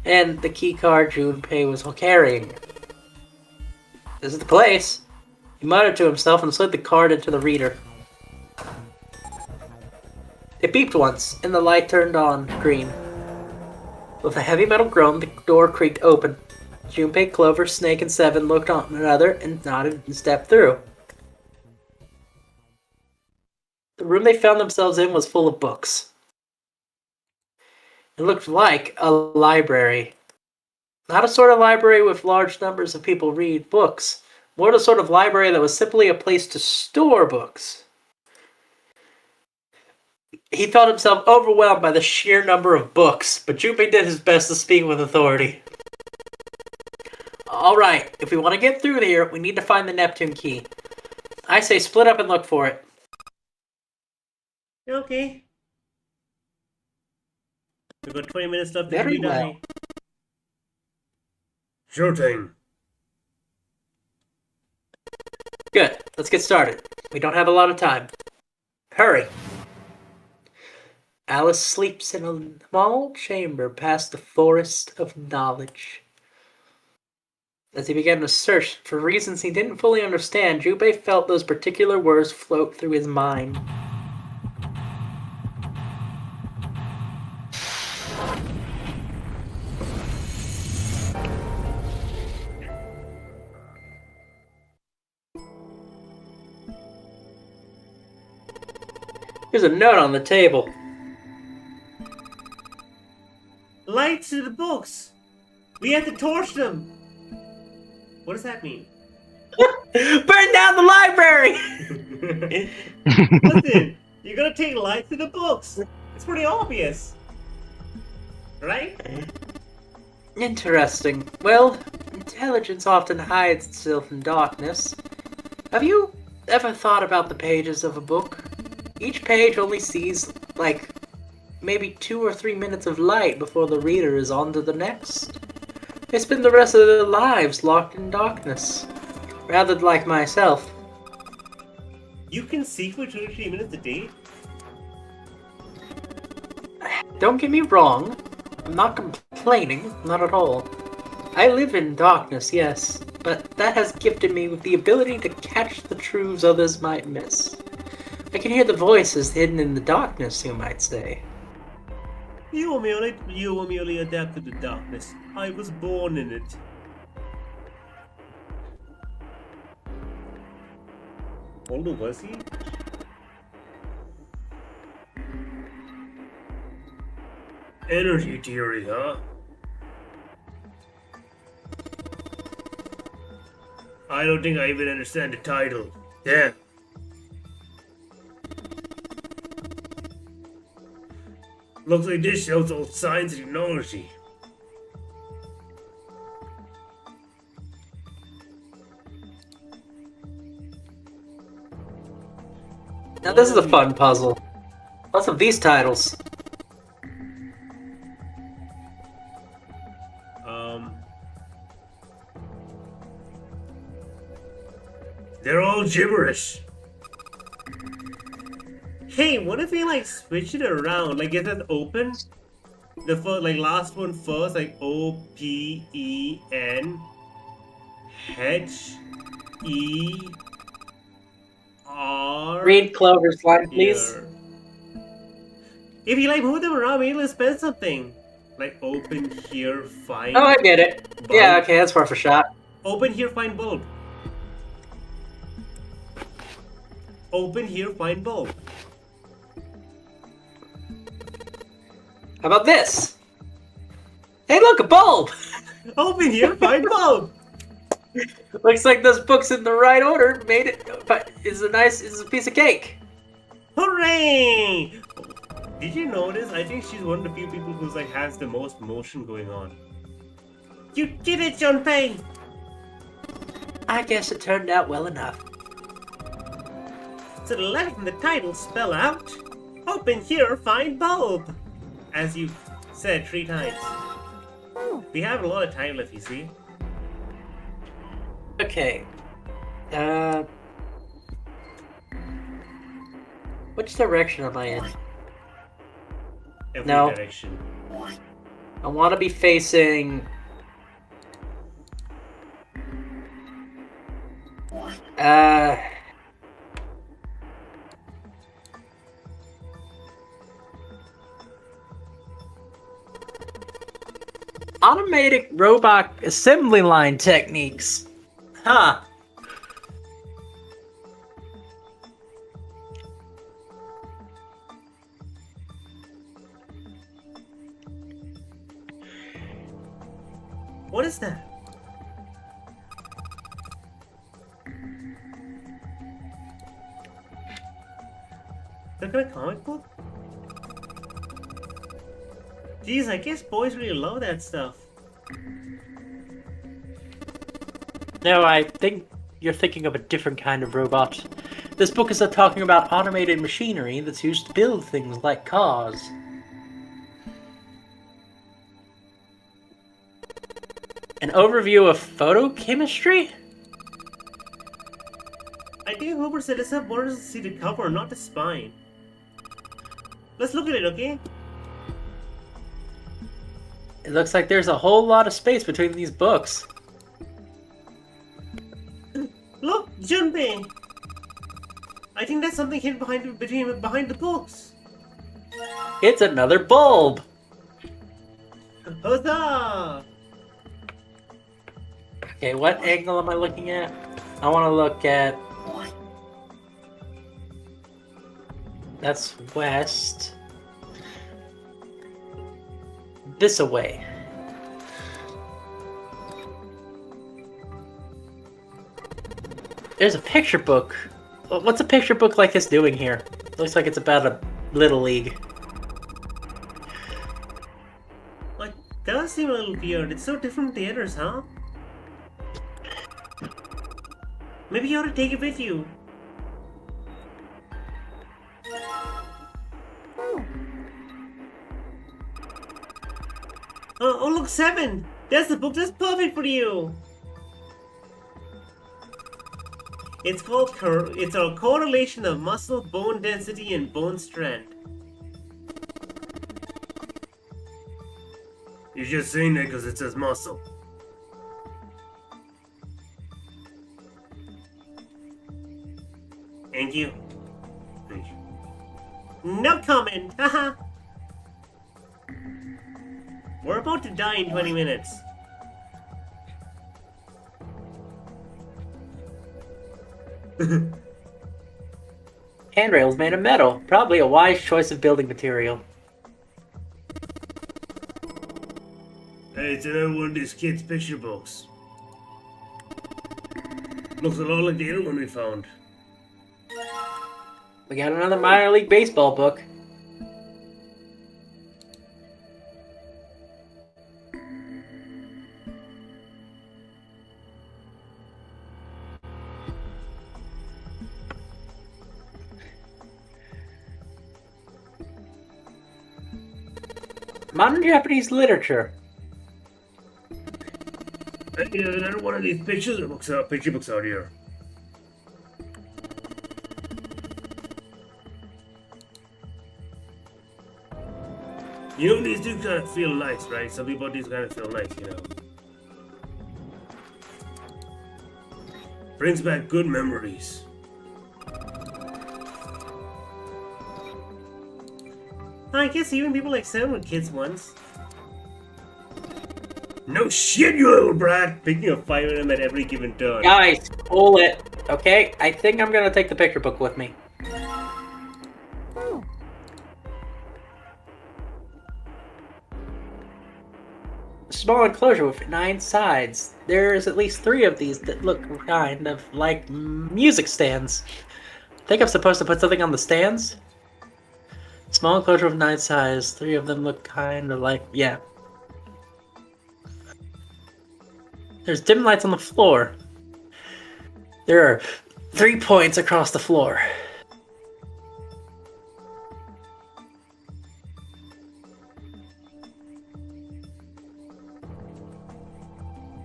and the key card Junpei was carrying. This is the place. He muttered to himself and slid the card into the reader. It beeped once, and the light turned on green. With a heavy metal groan, the door creaked open. Junpei, Clover, Snake, and 7 looked on one another and nodded and stepped through. The room they found themselves in was full of books. It looked like a library. Not a sort of library with large numbers of people read books. More the sort of library that was simply a place to store books. He felt himself overwhelmed by the sheer number of books, but Junpei did his best to speak with authority. Alright, if we want to get through here, we need to find the Neptune key. I say split up and look for it. Okay. We've got 20 minutes left Very until we well. die. Sure thing. Good, let's get started. We don't have a lot of time. Hurry. Alice sleeps in a small chamber past the forest of knowledge. As he began to search for reasons he didn't fully understand, Junpei felt those particular words float through his mind. There's a note on the table. Lights to the books! We have to torch them! What does that mean? Burn down the library! Listen, you're gonna take lights to the books. It's pretty obvious. Right? Interesting. Well, intelligence often hides itself in darkness. Have you ever thought about the pages of a book? Each page only sees, like, maybe 2 or 3 minutes of light before the reader is on to the next. They spend the rest of their lives locked in darkness. Rather like myself. You can see for 2 to 3 minutes a day? Don't get me wrong. I'm not complaining, not at all. I live in darkness, yes, but that has gifted me with the ability to catch the truths others might miss. I can hear the voices hidden in the darkness, you might say. You were merely adapted to darkness. I was born in it. How old was he? Energy theory, huh? I don't think I even understand the title. Damn. Looks like this shows all science and technology. Now this is a fun puzzle. Lots of these titles. They're all gibberish. Hey, what if we like switch it around? Like get that open? The first, like last one first, like OPENHER. Read Clover's line, please. Here. If you like move them around, maybe let's spell something. Like open here, find. Oh, I get it. bulb. Yeah, okay, that's worth a shot. Open here, find bulb. Open here, find bulb. How about this? Hey, look, a bulb! Open here, find bulb. Looks like those books in the right order made it. But it's a piece of cake. Hooray! Did you notice? I think she's one of the few people who's like has the most motion going on. You did it, Junpei! I guess it turned out well enough. So the letter from the title spell out open here, find bulb. As you said 3 times. We have a lot of time left, you see. Okay. Which direction am I in? Every No. direction. I want to be facing... Automatic robot assembly line techniques. Huh. What is that? That kind of comic book? Geez, I guess boys really love that stuff. No, I think you're thinking of a different kind of robot. This book is talking about automated machinery that's used to build things like cars. An overview of photochemistry? I think whoever set this up wanted us to see the cover, not the spine. Let's look at it, okay? It looks like there's a whole lot of space between these books. Look, Junpei! I think that's something hidden behind the books. It's another bulb! Huzzah! Okay, what angle am I looking at? I want to look at... That's west. This away. There's a picture book. What's a picture book like this doing here? Looks like it's about a Little League. Like, does seem a little weird. It's so different from the others, huh? Maybe you ought to take it with you. Oh, look, 7! That's the book that's perfect for you! It's called it's a correlation of muscle, bone density, and bone strength. You're just saying that because it says muscle. Thank you. No comment! Haha! We're about to die in 20 minutes. Handrails made of metal. Probably a wise choice of building material. Hey, it's another one of these kids' picture books. Looks a lot like the other one we found. We got another minor league baseball book. Modern Japanese literature. Hey, there's another one of these picture books out here. You know, these do kind of feel nice, right? Some people do kind of feel nice, you know. Brings back good memories. I guess even people like Sam were kids once. No shit, you little brat! Picking a fight with him at every given turn. Guys, hold it. Okay, I think I'm gonna take the picture book with me. Small enclosure with 9 sides. There's at least 3 of these that look kind of like music stands. I think I'm supposed to put something on the stands? Small enclosure with 9 sides. 3 of them look kind of like... yeah. There's dim lights on the floor. There are 3 points across the floor.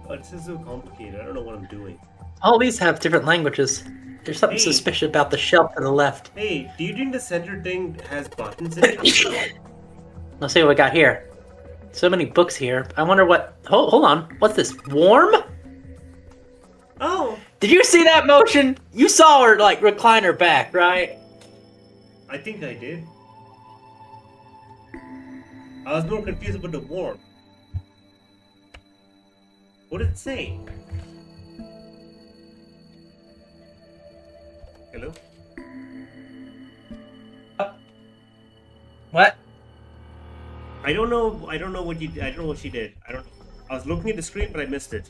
Oh, this is so complicated. I don't know what I'm doing. All these have different languages. There's something Hey. suspicious about the shelf to the left. Hey, do you think the center thing has buttons in it? Let's see what we got here. So many books here. I wonder what... Hold on. What's this? Warm? Oh! Did you see that motion? You saw her, like, recline her back, right? I think I did. I was more confused about the warm. What did it say? Hello? What? I don't know what she did. I was looking at the screen, but I missed it.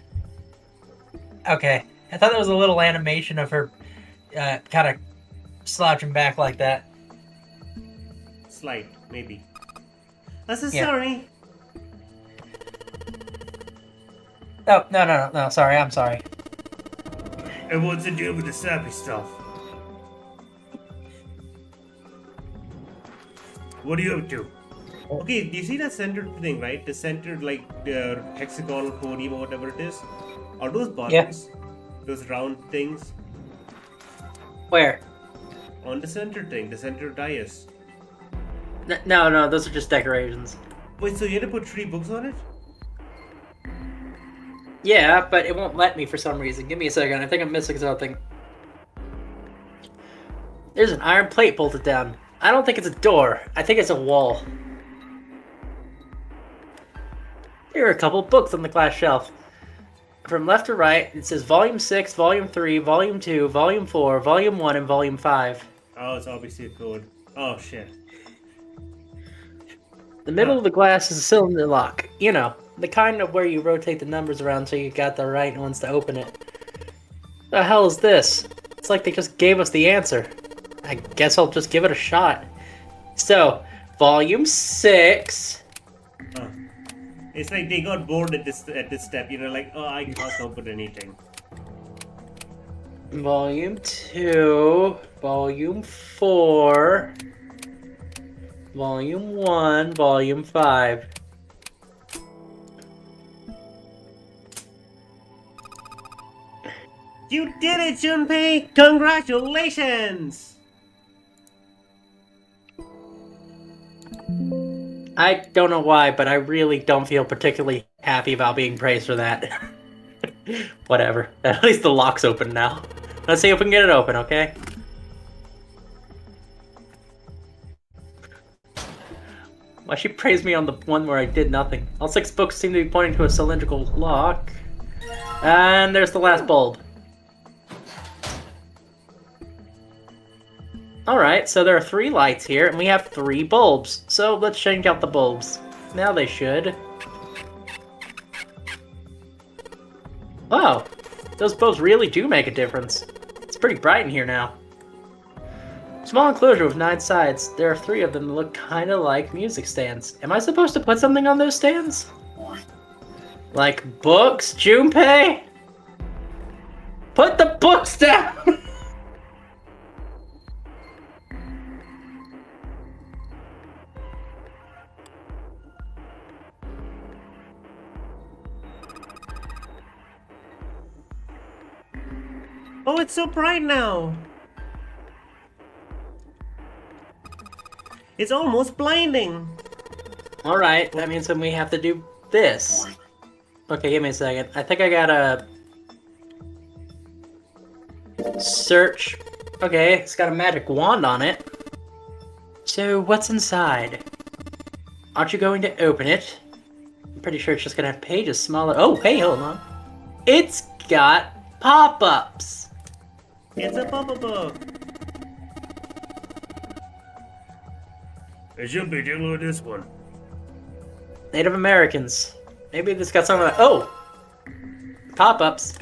Okay. I thought there was a little animation of her kind of slouching back like that. Slight, maybe. I'm so Yeah. sorry. Oh, no. Sorry, I'm sorry. And what's it do with the sappy stuff? What are you up to? Okay, do you see that centered thing, right? The centered, like, the hexagonal podium or whatever it is? Are those Yeah. buttons? Those round things? Where? On the center thing, the center dais. No, those are just decorations. Wait, so you had to put 3 books on it? Yeah, but it won't let me for some reason. Give me a second. I think I'm missing something. There's an iron plate bolted down. I don't think it's a door. I think it's a wall. There are a couple books on the glass shelf. From left to right, it says Volume 6, Volume 3, Volume 2, Volume 4, Volume 1, and Volume 5. Oh, it's obviously a code. Oh, shit. The middle of the glass is a cylinder lock. You know, the kind of where you rotate the numbers around so you got the right ones to open it. The hell is this? It's like they just gave us the answer. I guess I'll just give it a shot. So, Volume 6. It's like they got bored at this step, you know, like, oh, I can't open anything. Volume 2. Volume 4. Volume 1. Volume 5. You did it, Junpei! Congratulations! I don't know why, but I really don't feel particularly happy about being praised for that. Whatever. At least the lock's open now. Let's see if we can get it open, okay? Why she praised me on the one where I did nothing? All 6 books seem to be pointing to a cylindrical lock. And there's the last bulb. Alright, so there are 3 lights here, and we have 3 bulbs. So let's change out the bulbs. Now they should. Wow, those bulbs really do make a difference. It's pretty bright in here now. Small enclosure with 9 sides. There are 3 of them that look kind of like music stands. Am I supposed to put something on those stands? Like books, Junpei? Put the books down! Oh, it's so bright now! It's almost blinding! Alright, that means then we have to do this. Okay, give me a second. I think I gotta... search. Okay, it's got a magic wand on it. So, what's inside? Aren't you going to open it? I'm pretty sure it's just gonna have pages smaller. Oh, hey, hold on. It's got pop-ups! It's a pop-up book! Hey, Junpei, take a look at this one. Native Americans. Maybe this got something like... Oh! Pop-ups.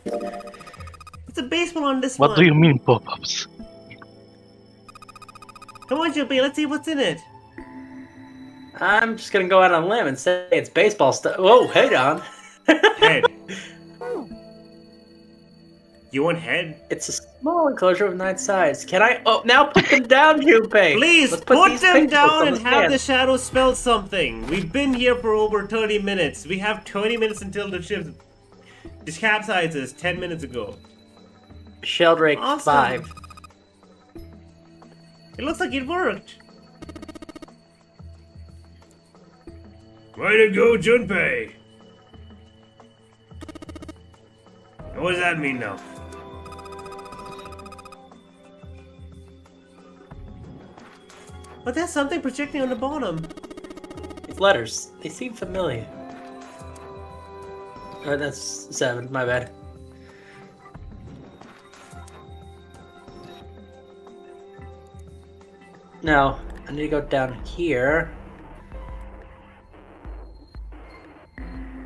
It's a baseball on this What one. do you mean pop-ups? Come on, Junpei, let's see what's in it. I'm just gonna go out on a limb and say it's baseball stuff. Whoa, hey, on. Head. You want head? It's a small enclosure with 9 sides. Can I... Oh, now put them down, Junpei! Please, Let's put these them pink books down on and have stand. the shadow spell something. We've been here for over 30 minutes. We have 20 minutes until the ship capsizes 10 minutes ago. Sheldrake Awesome. 5. It looks like it worked. Way to go, Junpei. And what does that mean now? But there's something projecting on the bottom. These letters, they seem familiar. Oh, that's 7, my bad. No, I need to go down here.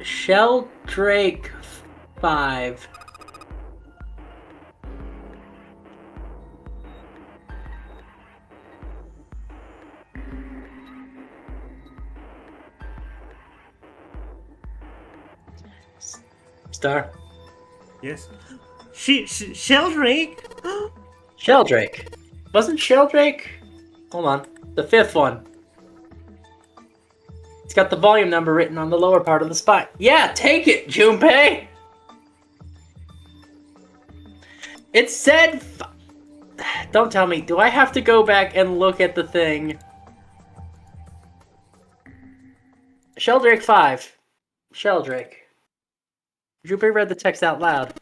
Sheldrake 5. Star. Yes. Sheldrake? Sheldrake. Wasn't Sheldrake? Hold on. The fifth one. It's got the volume number written on the lower part of the spine. Yeah, take it, Junpei! It said... Don't tell me. Do I have to go back and look at the thing? Sheldrake 5. Sheldrake. Junpei read the text out loud.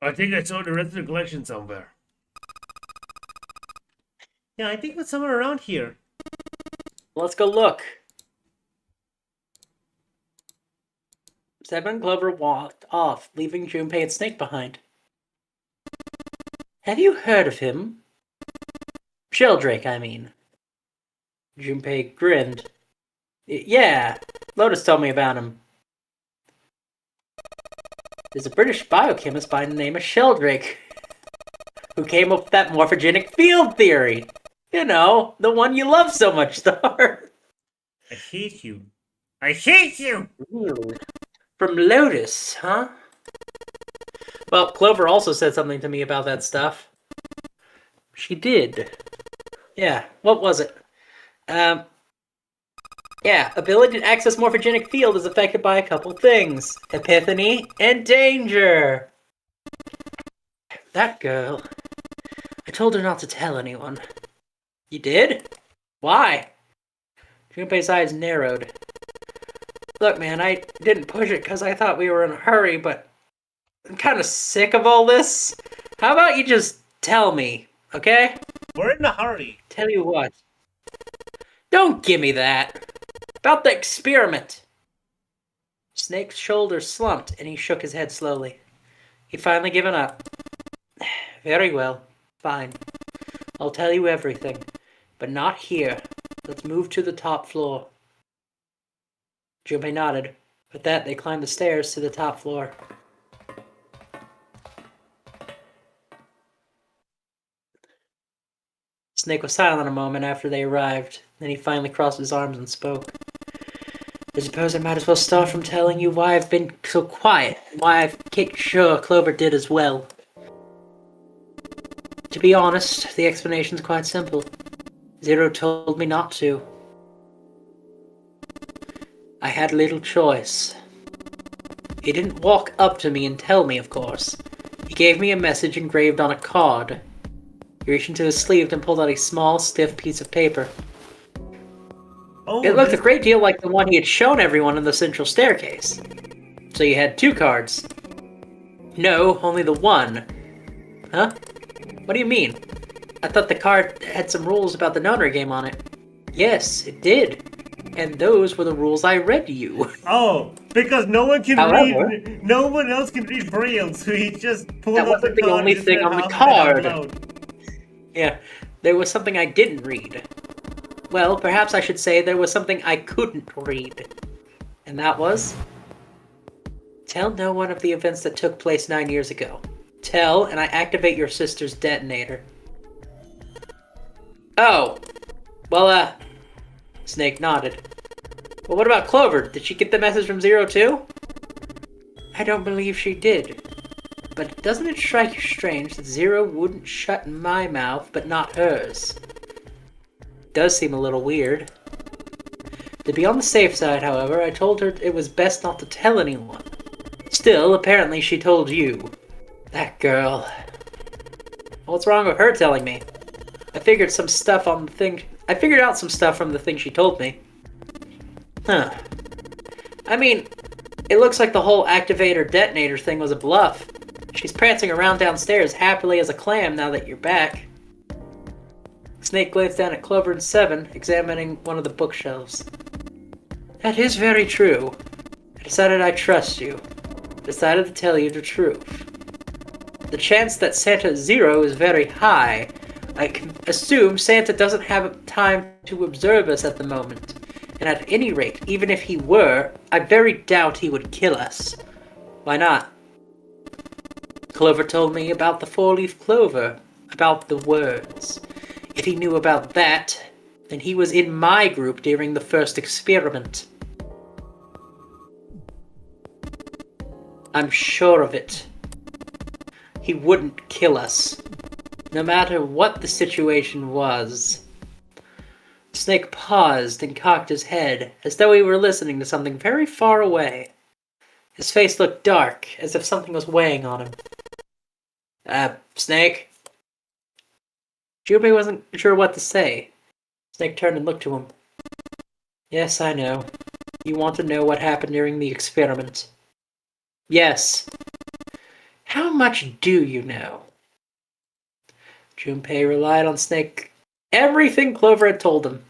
I think I saw the rest of the collection somewhere. Yeah, I think it's somewhere around here. Let's go look. 7 Clover walked off, leaving Junpei and Snake behind. Have you heard of him? Sheldrake, I mean. Junpei grinned. Yeah, Lotus told me about him. There's a British biochemist by the name of Sheldrake who came up with that morphogenic field theory. You know, the one you love so much, Star. I hate you. I hate you! Ooh. From Lotus, huh? Well, Clover also said something to me about that stuff. She did. Yeah, what was it? Yeah, ability to access morphogenic field is affected by a couple things. Epiphany and danger. That girl. I told her not to tell anyone. You did? Why? Junpei's eyes narrowed. Look, man, I didn't push it because I thought we were in a hurry, but I'm kind of sick of all this. How about you just tell me, okay? We're in a hurry. Tell you what. Don't give me that. About the experiment. Snake's shoulders slumped, and he shook his head slowly. He'd finally given up. Very well. Fine. I'll tell you everything. But not here. Let's move to the top floor. Junpei nodded. With that, they climbed the stairs to the top floor. Snake was silent a moment after they arrived. Then he finally crossed his arms and spoke. I suppose I might as well start from telling you why I've been so quiet, and why I've kicked sure Clover did as well. To be honest, the explanation's quite simple. Zero told me not to. I had little choice. He didn't walk up to me and tell me, of course. He gave me a message engraved on a card. He reached into his sleeve and pulled out a small, stiff piece of paper. Oh, It looked a great deal like the one he had shown everyone in the central staircase. So you had 2 cards. No, only the one. Huh? What do you mean? I thought the card had some rules about the nonary game on it. Yes, it did. And those were the rules I read to you. Oh, because no one can However- read. No one else can read Braille, so he just pulled That up the wasn't the card only and just thing read on the half of it out card. loud. Yeah, there was something I didn't read. Well, perhaps I should say there was something I couldn't read. And that was... Tell no one of the events that took place 9 years ago. Tell, and I activate your sister's detonator. Oh. Well, Snake nodded. Well, what about Clover? Did she get the message from Zero too? I don't believe she did. But doesn't it strike you strange that Zero wouldn't shut my mouth, but not hers? Does seem a little weird. To be on the safe side, however, I told her it was best not to tell anyone. Still, apparently she told you. That girl. What's wrong with her telling me? I figured out some stuff from the thing she told me. Huh. I mean, it looks like the whole activator detonator thing was a bluff. She's prancing around downstairs happily as a clam now that you're back. Snake glanced down at Clover and 7, examining one of the bookshelves. That is very true. I decided I trust you. Decided to tell you the truth. The chance that Santa Zero is very high. I can assume Santa doesn't have time to observe us at the moment. And at any rate, even if he were, I very doubt he would kill us. Why not? Clover told me about the 4-leaf clover, about the words. If he knew about that, then he was in my group during the first experiment. I'm sure of it. He wouldn't kill us, no matter what the situation was. Snake paused and cocked his head, as though he were listening to something very far away. His face looked dark, as if something was weighing on him. Snake? Junpei wasn't sure what to say. Snake turned and looked to him. Yes, I know. You want to know what happened during the experiment? Yes. How much do you know? Junpei relied on Snake. Everything Clover had told him.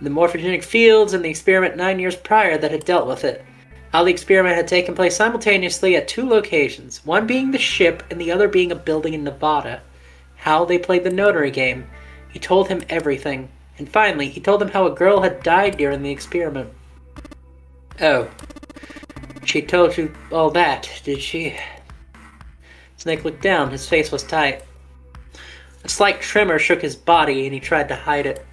The morphogenic fields and the experiment 9 years prior that had dealt with it. How the experiment had taken place simultaneously at 2 locations, one being the ship and the other being a building in Nevada. How they played the notary game. He told him everything. And finally, he told him how a girl had died during the experiment. Oh. She told you all that, did she? Snake looked down. His face was tight. A slight tremor shook his body, and he tried to hide it.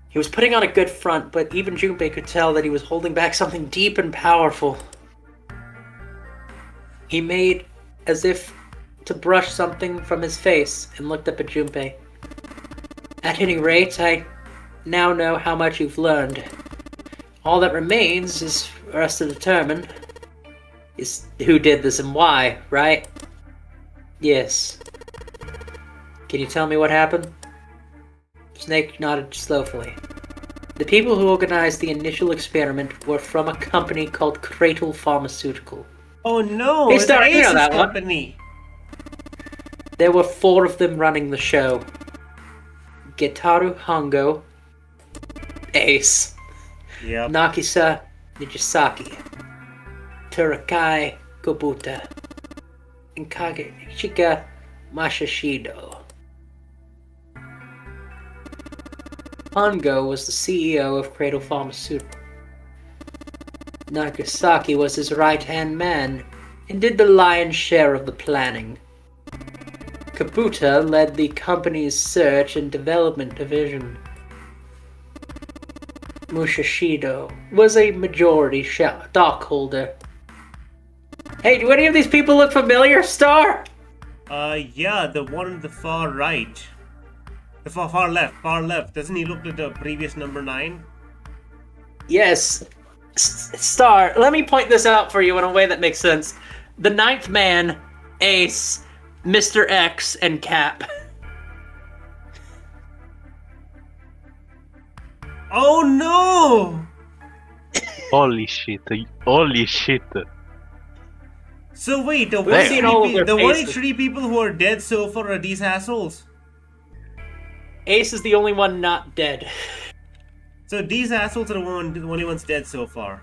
He was putting on a good front, but even Junpei could tell that he was holding back something deep and powerful. He made as if to brush something from his face and looked up at Junpei. At any rate, I now know how much you've learned. All that remains is for us to determine is who did this and why, right? Yes. Can you tell me what happened? Snake nodded slowly. The people who organized the initial experiment were from a company called Cradle Pharmaceutical. Oh no, Hey, it's Star, you know Ace's that one. company. There were 4 of them running the show. Getaru Hongo, Ace, Yep. Nakisa Nijisaki, Turakai Kobuta, and Kagechika Masashido. Hongo was the CEO of Cradle Pharmaceutical. Nagasaki was his right-hand man and did the lion's share of the planning. Kabuta led the company's search and development division. Mushashido was a majority stockholder. Hey, do any of these people look familiar, Star? Yeah, the one on the far right. The far left. Doesn't he look at the previous number 9? Yes. Star, let me point this out for you in a way that makes sense. The 9th man, Ace, Mr. X, and Cap. Oh no! Holy shit. Holy shit. So wait, the We've seen all of their only faces. 3 people who are dead so far are these assholes. Ace is the only one not dead. So these assholes are the only ones dead so far.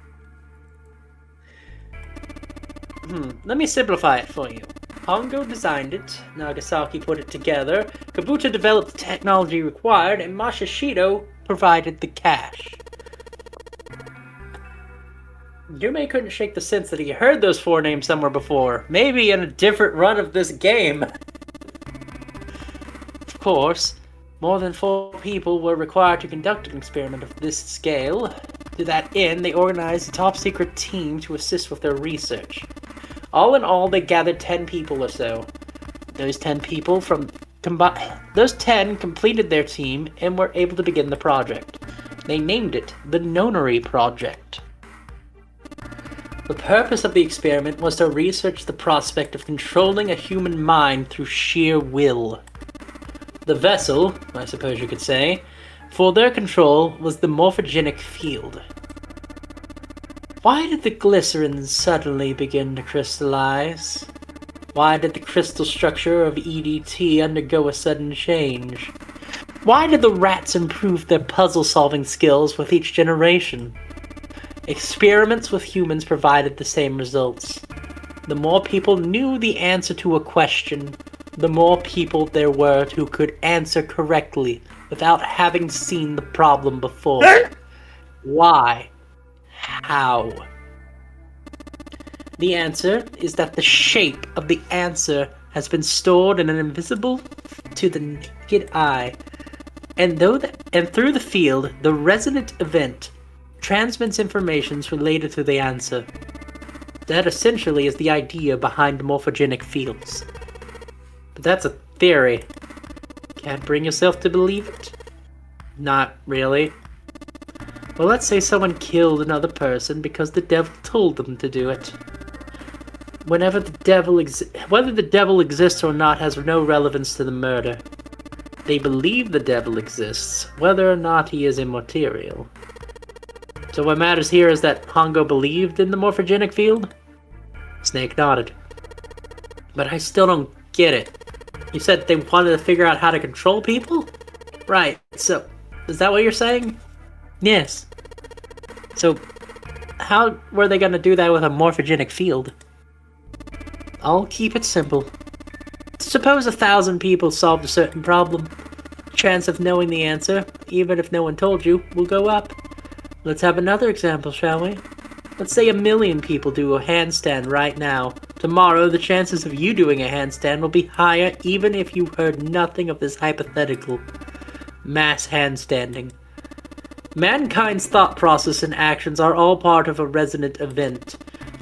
Let me simplify it for you. Hongo designed it, Nagasaki put it together, Kabuta developed the technology required, and Masashido provided the cash. Yume couldn't shake the sense that he heard those 4 names somewhere before, maybe in a different run of this game. Of course, more than 4 people were required to conduct an experiment of this scale. To that end, they organized a top-secret team to assist with their research. All in all, they gathered 10 people or so. Those 10 people those 10 completed their team and were able to begin the project. They named it the Nonary Project. The purpose of the experiment was to research the prospect of controlling a human mind through sheer will. The vessel, I suppose you could say, for their control was the morphogenic field. Why did the glycerin suddenly begin to crystallize? Why did the crystal structure of EDT undergo a sudden change? Why did the rats improve their puzzle-solving skills with each generation? Experiments with humans provided the same results. The more people knew the answer to a question, the more people there were who could answer correctly without having seen the problem before. Why? How? The answer is that the shape of the answer has been stored in an invisible to the naked eye, and through the field, the resonant event transmits information related to the answer. That essentially is the idea behind morphogenic fields. But that's a theory. Can't bring yourself to believe it? Not really. Well, let's say someone killed another person because the devil told them to do it. Whether the devil exists or not has no relevance to the murder. They believe the devil exists, whether or not he is immaterial. So what matters here is that Hongo believed in the morphogenic field? Snake nodded. But I still don't get it. You said they wanted to figure out how to control people? Right, so is that what you're saying? Yes. So how were they going to do that with a morphogenic field? I'll keep it simple. Suppose 1,000 people solved a certain problem. Chance of knowing the answer, even if no one told you, will go up. Let's have another example, shall we? Let's say 1,000,000 people do a handstand right now. Tomorrow, the chances of you doing a handstand will be higher even if you heard nothing of this hypothetical mass handstanding. Mankind's thought process and actions are all part of a resonant event.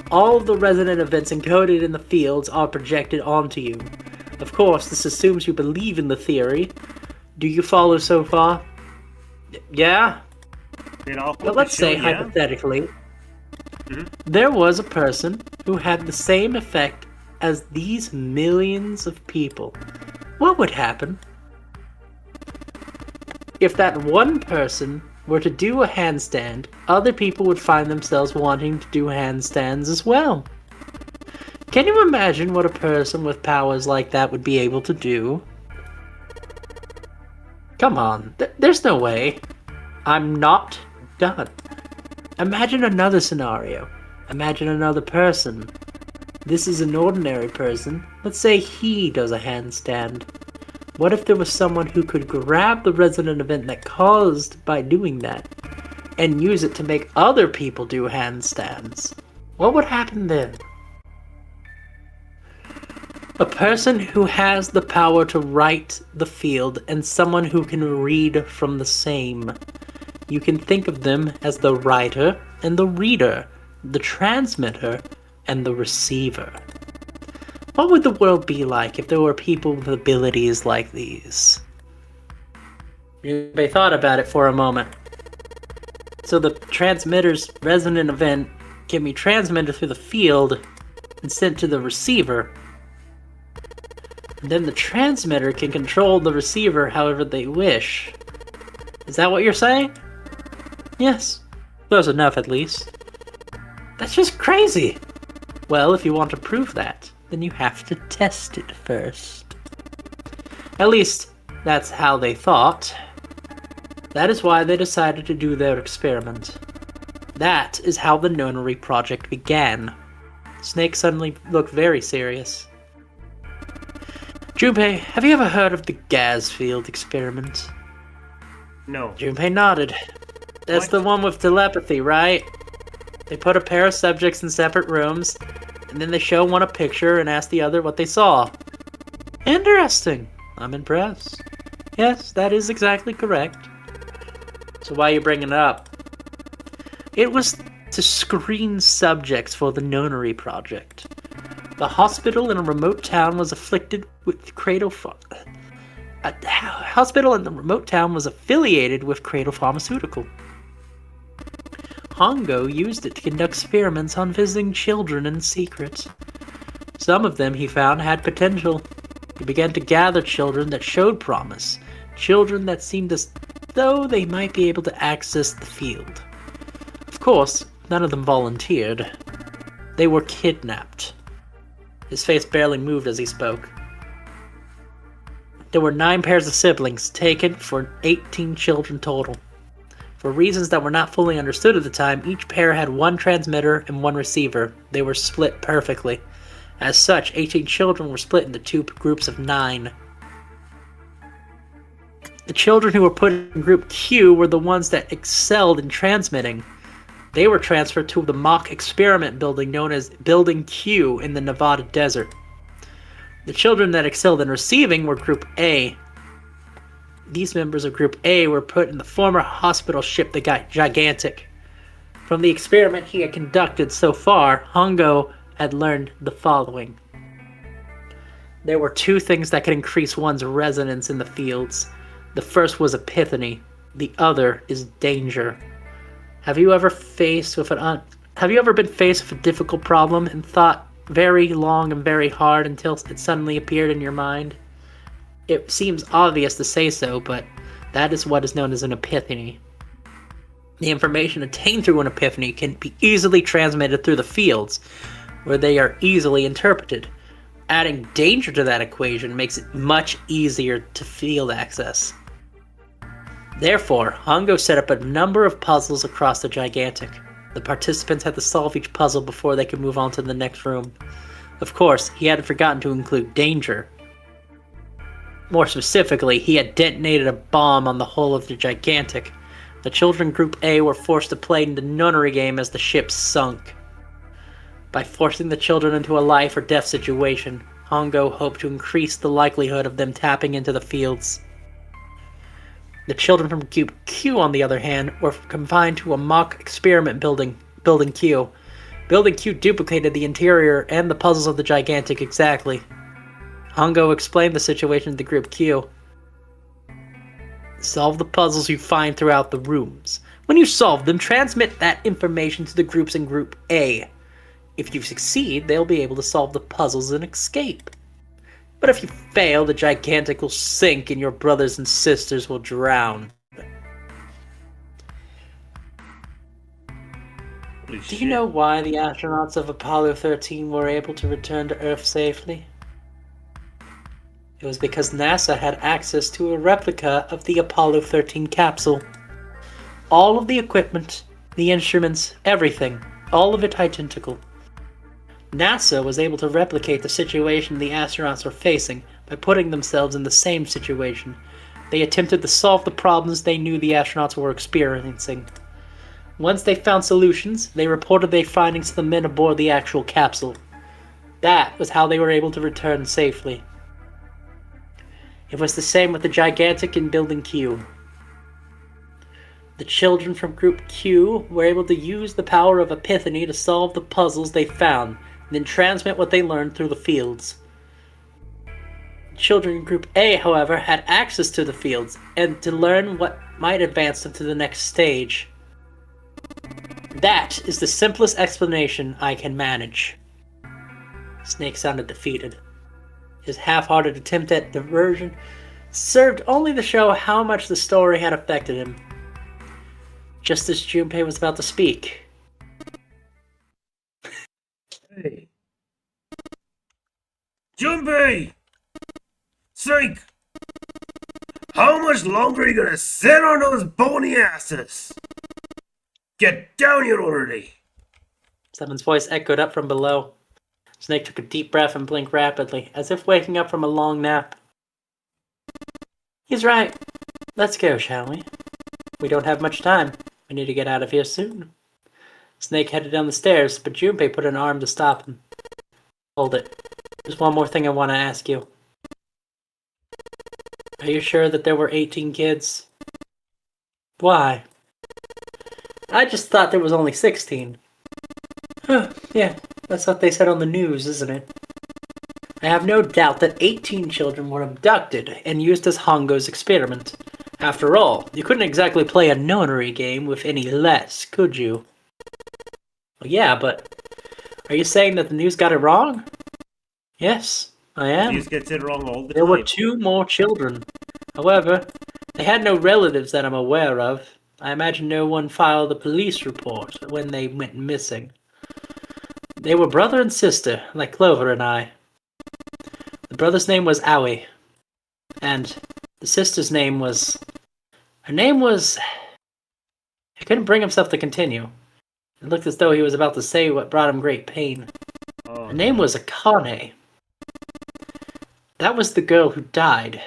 All of the resonant events encoded in the fields are projected onto you. Of course, this assumes you believe in the theory. Do you follow so far? Yeah? But let's say, hypothetically, there was a person who had the same effect as these millions of people. What would happen if that one person were to do a handstand? Other people would find themselves wanting to do handstands as well. Can you imagine what a person with powers like that would be able to do? Come on, there's no way. I'm not done. Imagine another scenario. Imagine another person. This is an ordinary person. Let's say he does a handstand. What if there was someone who could grab the resonant event that caused by doing that and use it to make other people do handstands? What would happen then? A person who has the power to write the field and someone who can read from the same. You can think of them as the writer and the reader, the transmitter and the receiver. What would the world be like if there were people with abilities like these? They thought about it for a moment. So the transmitter's resonant event can be transmitted through the field and sent to the receiver. And then the transmitter can control the receiver however they wish. Is that what you're saying? Yes. Close enough, at least. That's just crazy. Well, if you want to prove that, then you have to test it first. At least, that's how they thought. That is why they decided to do their experiment. That is how the Nonary project began. Snake suddenly looked very serious. Junpei, have you ever heard of the gas field experiment? No. Junpei nodded. That's the one with telepathy, right? They put a pair of subjects in separate rooms, and then they show one a picture and ask the other what they saw. Interesting. I'm impressed. Yes, that is exactly correct. So why are you bringing it up? It was to screen subjects for the Nonary project. The hospital in a remote town was afflicted with hospital in the remote town was affiliated with Cradle Pharmaceutical. Hongo used it to conduct experiments on visiting children in secret. Some of them, he found, had potential. He began to gather children that showed promise, children that seemed as though they might be able to access the field. Of course, none of them volunteered. They were kidnapped. His face barely moved as he spoke. There were 9 pairs of siblings taken for 18 children total. For reasons that were not fully understood at the time, each pair had 1 transmitter and 1 receiver. They were split perfectly. As such, 18 children were split into 2 groups of 9. The children who were put in Group Q were the ones that excelled in transmitting. They were transferred to the mock experiment building known as Building Q in the Nevada desert. The children that excelled in receiving were Group A. These members of Group A were put in the former hospital ship that got gigantic. From the experiment he had conducted so far, Hongo had learned the following. There were two things that could increase one's resonance in the fields. The first was epiphany. The other is danger. Have you ever been faced with a difficult problem and thought very long and very hard until it suddenly appeared in your mind? It seems obvious to say so, but that is what is known as an epiphany. The information attained through an epiphany can be easily transmitted through the fields, where they are easily interpreted. Adding danger to that equation makes it much easier to field access. Therefore, Hongo set up a number of puzzles across the Gigantic. The participants had to solve each puzzle before they could move on to the next room. Of course, he hadn't forgotten to include danger. More specifically, he had detonated a bomb on the hull of the Gigantic. The children Group A were forced to play the nunnery game as the ship sunk. By forcing the children into a life or death situation, Hongo hoped to increase the likelihood of them tapping into the fields. The children from Group Q, on the other hand, were confined to a mock experiment building Q. Building Q duplicated the interior and the puzzles of the Gigantic exactly. Hongo explained the situation to Group Q. Solve the puzzles you find throughout the rooms. When you solve them, transmit that information to the groups in Group A. If you succeed, they'll be able to solve the puzzles and escape. But if you fail, the Gigantic will sink and your brothers and sisters will drown. Do you know why the astronauts of Apollo 13 were able to return to Earth safely? It was because NASA had access to a replica of the Apollo 13 capsule. All of the equipment, the instruments, everything, all of it identical. NASA was able to replicate the situation the astronauts were facing by putting themselves in the same situation. They attempted to solve the problems they knew the astronauts were experiencing. Once they found solutions, they reported their findings to the men aboard the actual capsule. That was how they were able to return safely. It was the same with the Gigantic in Building Q. The children from Group Q were able to use the power of epiphany to solve the puzzles they found, and then transmit what they learned through the fields. Children in Group A, however, had access to the fields, and to learn what might advance them to the next stage. That is the simplest explanation I can manage. Snake sounded defeated. His half-hearted attempt at diversion served only to show how much the story had affected him. Just as Junpei was about to speak. Hey. Junpei! Snake! How much longer are you gonna sit on those bony asses? Get down here already! Someone's voice echoed up from below. Snake took a deep breath and blinked rapidly, as if waking up from a long nap. He's right. Let's go, shall we? We don't have much time. We need to get out of here soon. Snake headed down the stairs, but Junpei put an arm to stop him. Hold it. There's one more thing I want to ask you. Are you sure that there were 18 kids? Why? I just thought there was only 16. Yeah, that's what they said on the news, isn't it? I have no doubt that 18 children were abducted and used as Hongo's experiment. After all, you couldn't exactly play a nonary game with any less, could you? Well, yeah, but are you saying that the news got it wrong? Yes, I am. The news gets it wrong all the There time. were 2 more children. However, they had no relatives that I'm aware of. I imagine no one filed a police report when they went missing. They were brother and sister, like Clover and I. The brother's name was Aoi, and the sister's name was... Her name was... He couldn't bring himself to continue. It looked as though he was about to say what brought him great pain. Her name was Akane. That was the girl who died.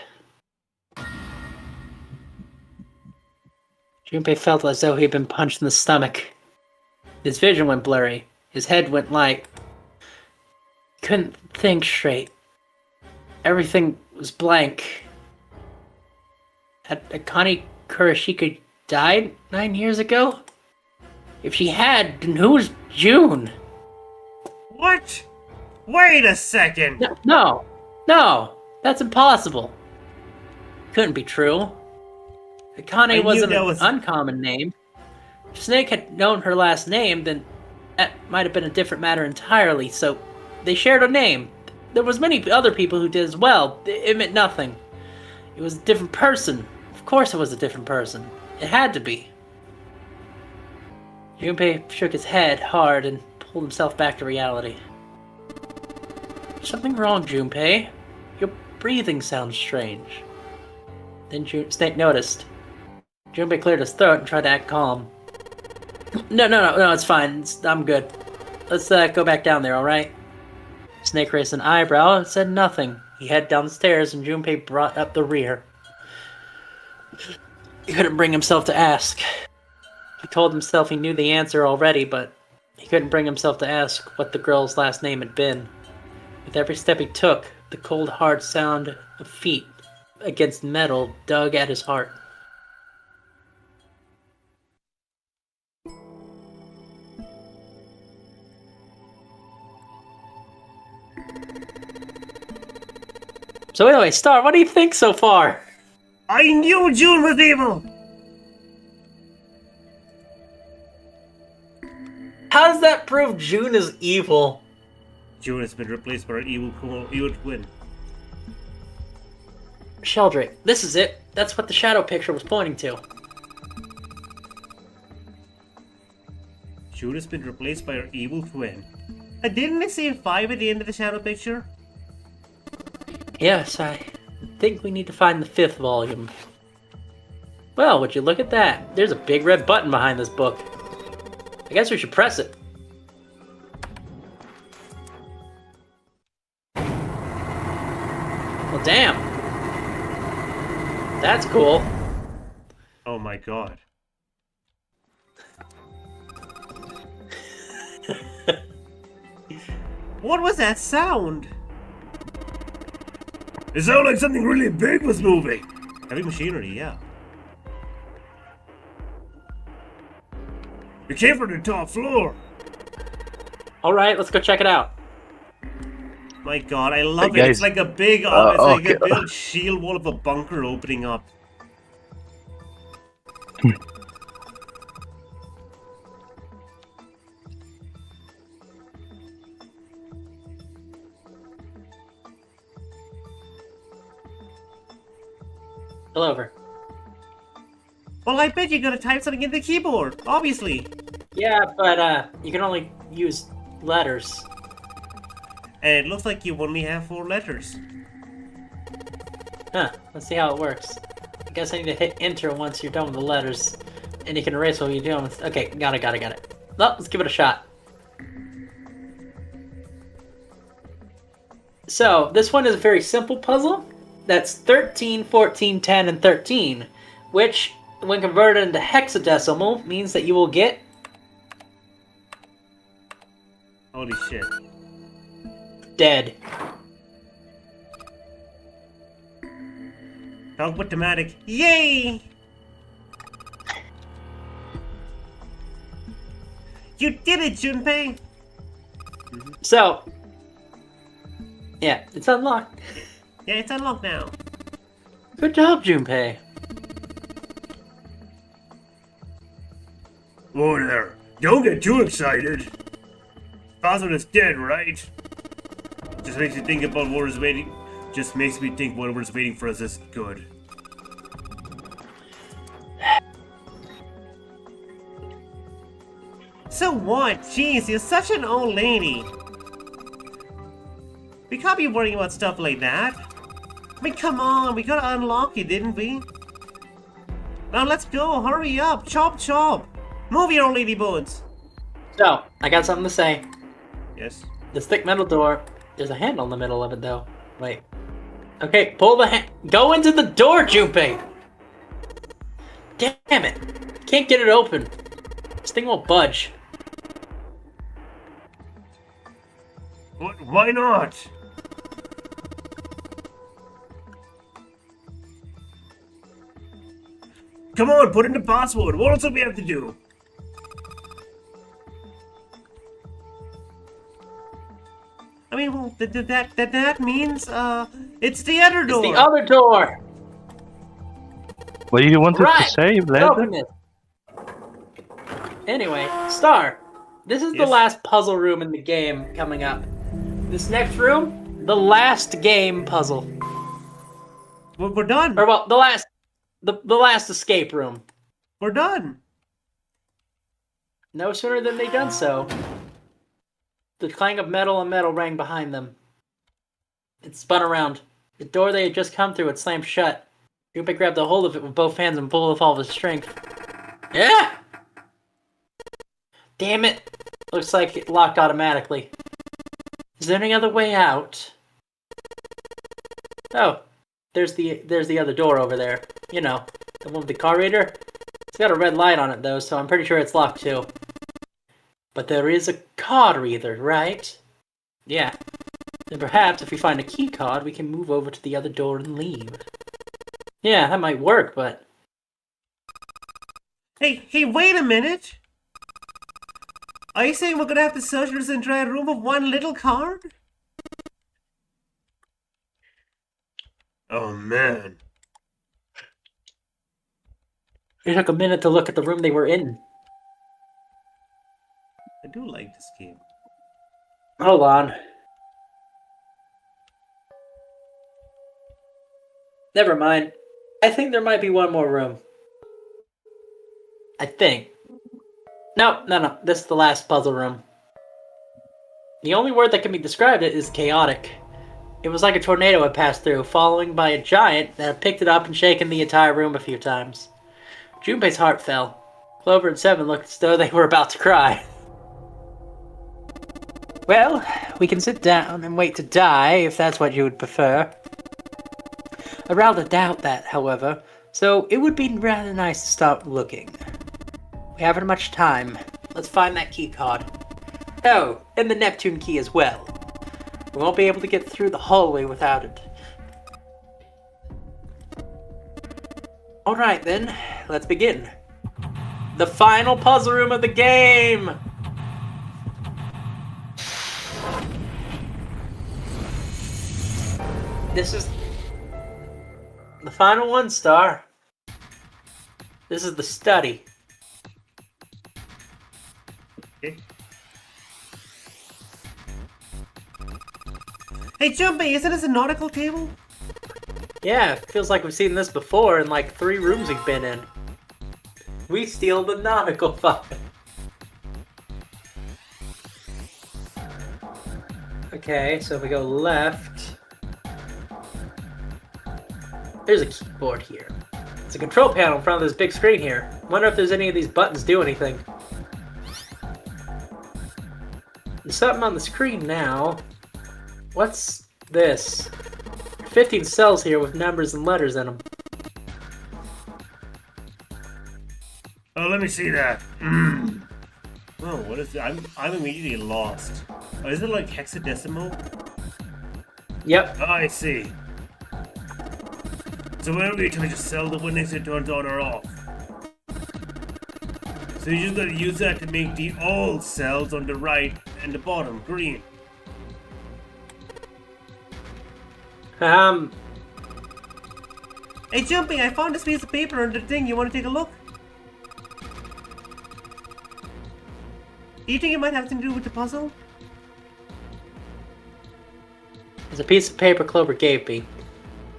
Junpei felt as though he had been punched in the stomach. His vision went blurry. His head went light. He couldn't think straight. Everything was blank. Had Akane Kurashika died 9 years ago? If she had, then who's June? What? Wait a second! No, that's impossible. Couldn't be true. Akane wasn't an uncommon name. If Snake had known her last name, then that might have been a different matter entirely, so they shared a name. There was many other people who did as well. It meant nothing. It was a different person. Of course it was a different person. It had to be. Junpei shook his head hard and pulled himself back to reality. There's something wrong, Junpei. Your breathing sounds strange. Then Snake noticed. Junpei cleared his throat and tried to act calm. No, it's fine. I'm good. Let's go back down there, alright? Snake raised an eyebrow and said nothing. He headed down the stairs and Junpei brought up the rear. He couldn't bring himself to ask. He told himself he knew the answer already, but he couldn't bring himself to ask what the girl's last name had been. With every step he took, the cold, hard sound of feet against metal dug at his heart. So anyway, Star, what do you think so far? I knew June was evil! How does that prove June is evil? June has been replaced by an evil twin. Sheldrake, this is it. That's what the shadow picture was pointing to. June has been replaced by her evil twin. Didn't it say 5 at the end of the shadow picture? Yes, I think we need to find the 5th volume. Well, would you look at that? There's a big red button behind this book. I guess we should press it. Well, damn. That's cool. Oh my god. What was that sound? It sounded like something really big was moving. Heavy machinery, yeah. It came from the top floor. Alright, let's go check it out. My god, I love it. Guys, It's like a big, it's like a big shield wall of a bunker opening up. Pull over. Well, I bet you're gonna type something in the keyboard, obviously. Yeah, but you can only use letters. And it looks like you only have 4 letters. Huh, let's see how it works. I guess I need to hit enter once you're done with the letters. And you can erase what you're doing. Okay, got it. Well, let's give it a shot. So, this one is a very simple puzzle. That's 13, 14, 10, and 13. Which, when converted into hexadecimal, means that you will get... Holy shit. dead. Talk with thematic. Yay! You did it, Junpei! So, yeah, it's unlocked. Yeah, it's unlocked now. Good job, Junpei. Whoa there. Don't get too excited. Father is dead, right? Just makes you think about what is waiting. Just makes me think whatever's waiting for us is good. So what? Jeez, you're such an old lady. We can't be worrying about stuff like that. I mean, come on, we gotta unlock it, didn't we? Now let's go, hurry up, chop chop. Move your old lady bones. So, I got something to say. Yes. This thick metal door, there's a handle in the middle of it though. Wait. Okay, pull the go into the door, Junpei! Damn it! Can't get it open. This thing won't budge. What? Why not? Come on, put in the password. What else do we have to do? I mean, well, that means it's the other It's door. the other door. What do you want to Right. say, Let's Bled? open it. Anyway, Star, this is the Yes? last puzzle room in the game coming up. This next room, the last game puzzle. We're done. Or well, the last escape room. We're done. No sooner than they done so, the clang of metal and metal rang behind them. It spun around. The door they had just come through had slammed shut. Junpei grabbed a hold of it with both hands and pulled with all of his strength. Yeah! Damn it! Looks like it locked automatically. Is there any other way out? Oh, there's the other door over there. You know, the one with the car reader. It's got a red light on it though, so I'm pretty sure it's locked too. But there is a card reader, right? Yeah. Then perhaps if we find a key card, we can move over to the other door and leave. Yeah, that might work, but... Hey, wait a minute. Are you saying we're gonna have to search this entire room of one little card? Oh, man. It took a minute to look at the room they were in. I do like this game. Hold on. Never mind. I think there might be one more room. I think. No. This is the last puzzle room. The only word that can be described it is chaotic. It was like a tornado had passed through, followed by a giant that had picked it up and shaken the entire room a few times. Junpei's heart fell. Clover and Seven looked as though they were about to cry. Well, we can sit down and wait to die, if that's what you would prefer. I rather doubt that, however, so it would be rather nice to start looking. We haven't much time. Let's find that key card. Oh, and the Neptune key as well. We won't be able to get through the hallway without it. Alright then, let's begin. The final puzzle room of the game! This is the final one, Star. This is the study. Okay. Hey, Junpei, isn't this a nautical table? Yeah, feels like we've seen this before in like 3 rooms we've been in. We steal the nautical file. Okay, so if we go left, there's a keyboard here. It's a control panel in front of this big screen here. Wonder if there's any of these buttons do anything. There's something on the screen now. What's this? 15 cells here with numbers and letters in them. Oh, let me see that. Oh, what is that? I'm immediately lost. Oh, is it like hexadecimal? Yep. Oh, I see. So whenever you touch a cell, the Windows it turns on or off. So you just gotta use that to make the all cells on the right and the bottom green. Hey, Jumpy, I found this piece of paper under the thing. You want to take a look? Do you think it might have something to do with the puzzle? There's a piece of paper Clover gave me.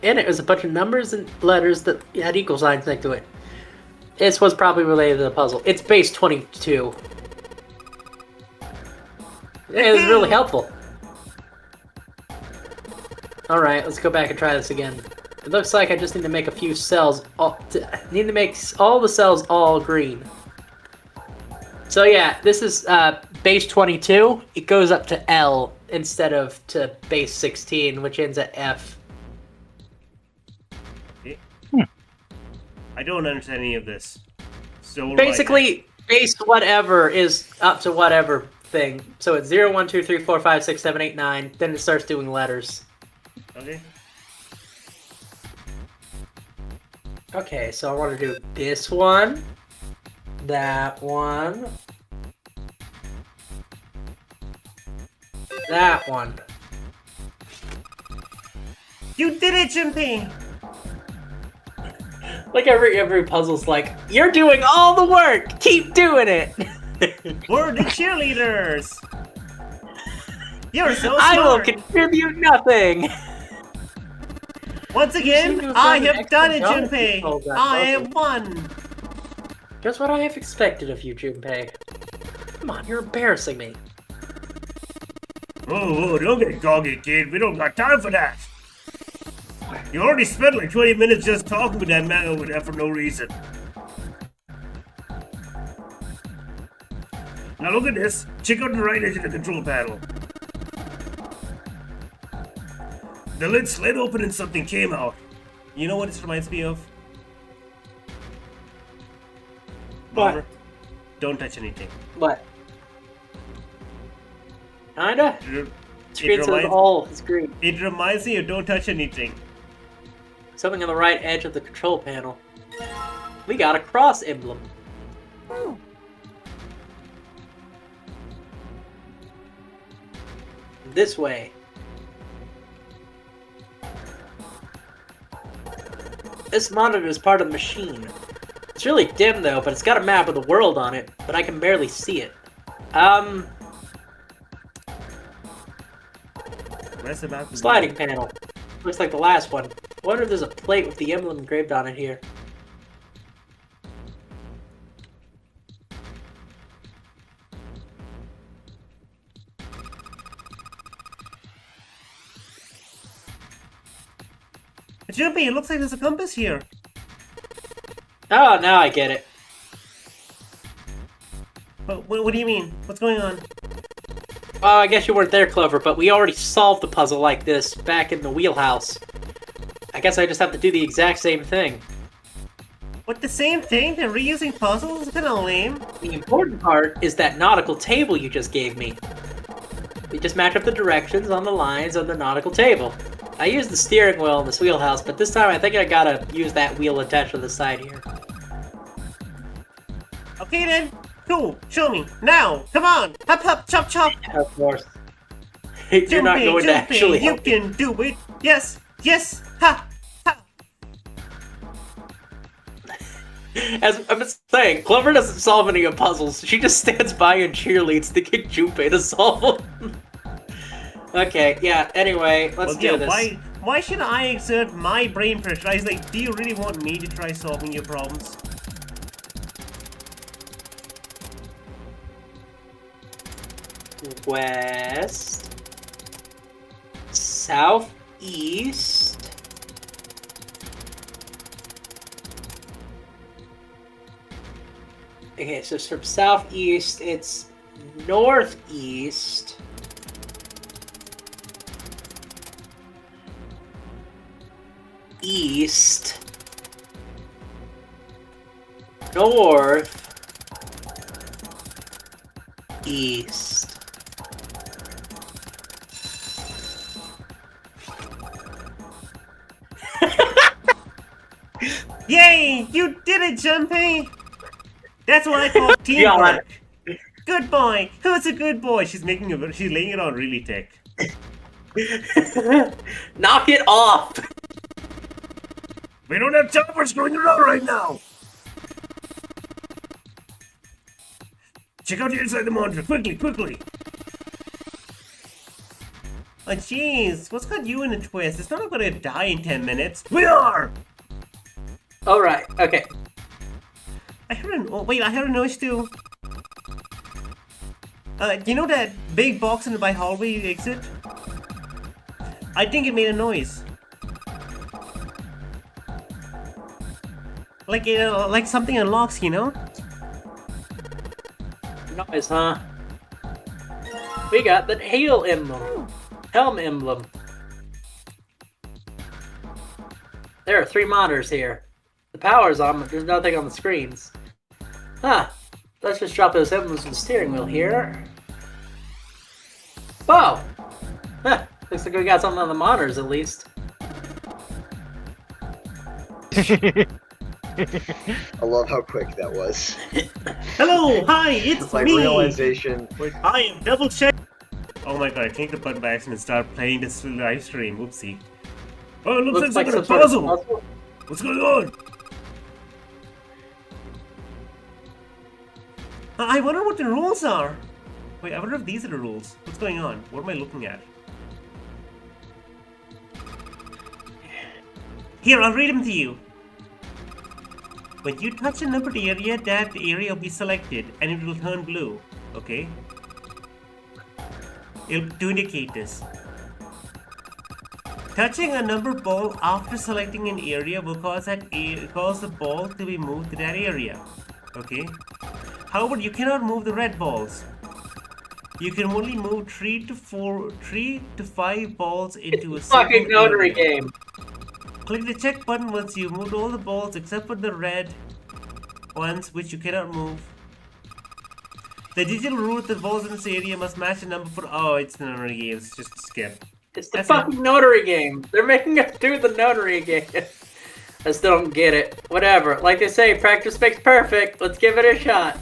In it was a bunch of numbers and letters that had equal signs next to it. This was probably related to the puzzle. It's base 22. It was really helpful. Alright, let's go back and try this again. It looks like I just need to make a few cells. Need to make all the cells all green. So yeah, this is base 22. It goes up to L instead of to base 16, which ends at F. Okay. I don't understand any of this. So Basically, base whatever is up to whatever thing. So it's 0, 1, 2, 3, 4, 5, 6, 7, 8, 9. Then it starts doing letters. Okay. Okay, so I want to do this one, that one, that one. You did it, Junpei! Like every puzzle's like, you're doing all the work! Keep doing it! We're the cheerleaders! You're so smart! I will contribute nothing! Once again, seem to have I done an have done it, excellent job Junpei! with all that I puzzle. have won! Just what I have expected of you, Junpei. Come on, you're embarrassing me. Oh, don't get cocky, kid. We don't got time for that. You already spent like 20 minutes just talking with that man over there for no reason. Now look at this. Check out the right edge of the control panel. The lid slid open and something came out. You know what this reminds me of? What? Barbara, don't touch anything. What? Kinda? It Screen says reminds- all is green. It reminds me of don't touch anything. Something on the right edge of the control panel. We got a cross emblem. This way. This monitor is part of the machine. It's really dim though, but it's got a map of the world on it, but I can barely see it. Where's the map? Sliding panel. Looks like the last one. I wonder if there's a plate with the emblem engraved on it here. Jumpy, it looks like there's a compass here. Oh, now I get it. What do you mean? What's going on? Oh, I guess you weren't there, Clover, but we already solved the puzzle like this back in the wheelhouse. I guess I just have to do the exact same thing. What, the same thing? They're reusing puzzles? It's kinda lame. The important part is that nautical table you just gave me. We just match up the directions on the lines on the nautical table. I used the steering wheel in this wheelhouse, but this time I think I gotta use that wheel attached to the side here. Okay then. Cool. Show me. Now. Come on. Hop, hop, chop, chop. Of course. You're not Jumpy, going to Jumpy, actually you help me. can do it. Yes. Yes. Ha. Ha. As I'm saying, Clover doesn't solve any of puzzles. She just stands by and cheerleads to get Junpei to solve them. Okay, yeah, anyway, let's do this. Why should I exert my brain pressure? I was like, do you really want me to try solving your problems? West, southeast, okay, so from southeast, it's northeast, east, north, east. Yay! You did it, Jumpy! That's what I call teamwork. Good boy. Who's a good boy? She's laying it on really thick. Knock it off! We don't have time for screwing around right now. Check out the inside the monitor, quickly, quickly. Oh jeez, what's got you in a twist? It's not gonna die in 10 minutes. We are! Alright, okay. I heard a noise too. You know that big box in the hallway exit? I think it made a noise. Like something unlocks, you know? Noise, huh? We got the hail emblem. Helm emblem. There are 3 monitors here. The power's on, but there's nothing on the screens. Huh. Let's just drop those emblems from the steering wheel here. Whoa! Huh. Looks like we got something on the monitors at least. I love how quick that was. Hello, hi, it's Like me. realization. I am double check. Oh my god, I clicked the button by accident and started playing this live stream. Oopsie. Oh, it looks like some a sort of puzzle. What's going on? I wonder what the rules are. Wait, I wonder if these are the rules. What's going on? What am I looking at? Here, I'll read them to you. When you touch a numbered area, that area will be selected and it will turn blue. Okay? To indicate this. Touching a numbered ball after selecting an area will cause the ball to be moved to that area. Okay? However, you cannot move the red balls. You can only move 3 to 5 balls into a Fucking single notary area. game. Click the check button once you've moved all the balls except for the red ones which you cannot move. The digital rule that balls in this area must match the number for... Oh, it's the notary game. It's just skip. It's the That's fucking notary game. They're making us do the notary game. I still don't get it. Whatever. Like they say, practice makes perfect. Let's give it a shot.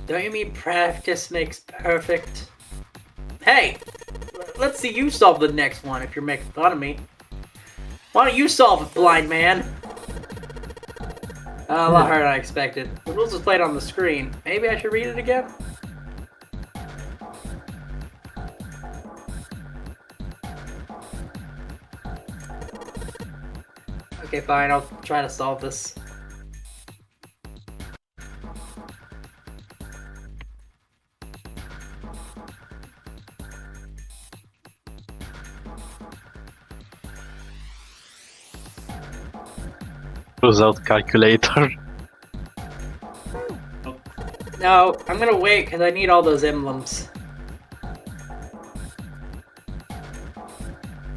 Don't you mean practice makes perfect? Hey! Let's see you solve the next one if you're making fun of me. Why don't you solve it, blind man? A lot harder than I expected. The rules was played on the screen. Maybe I should read it again? Okay, fine. I'll try to solve this. Without calculator. No, I'm gonna wait because I need all those emblems.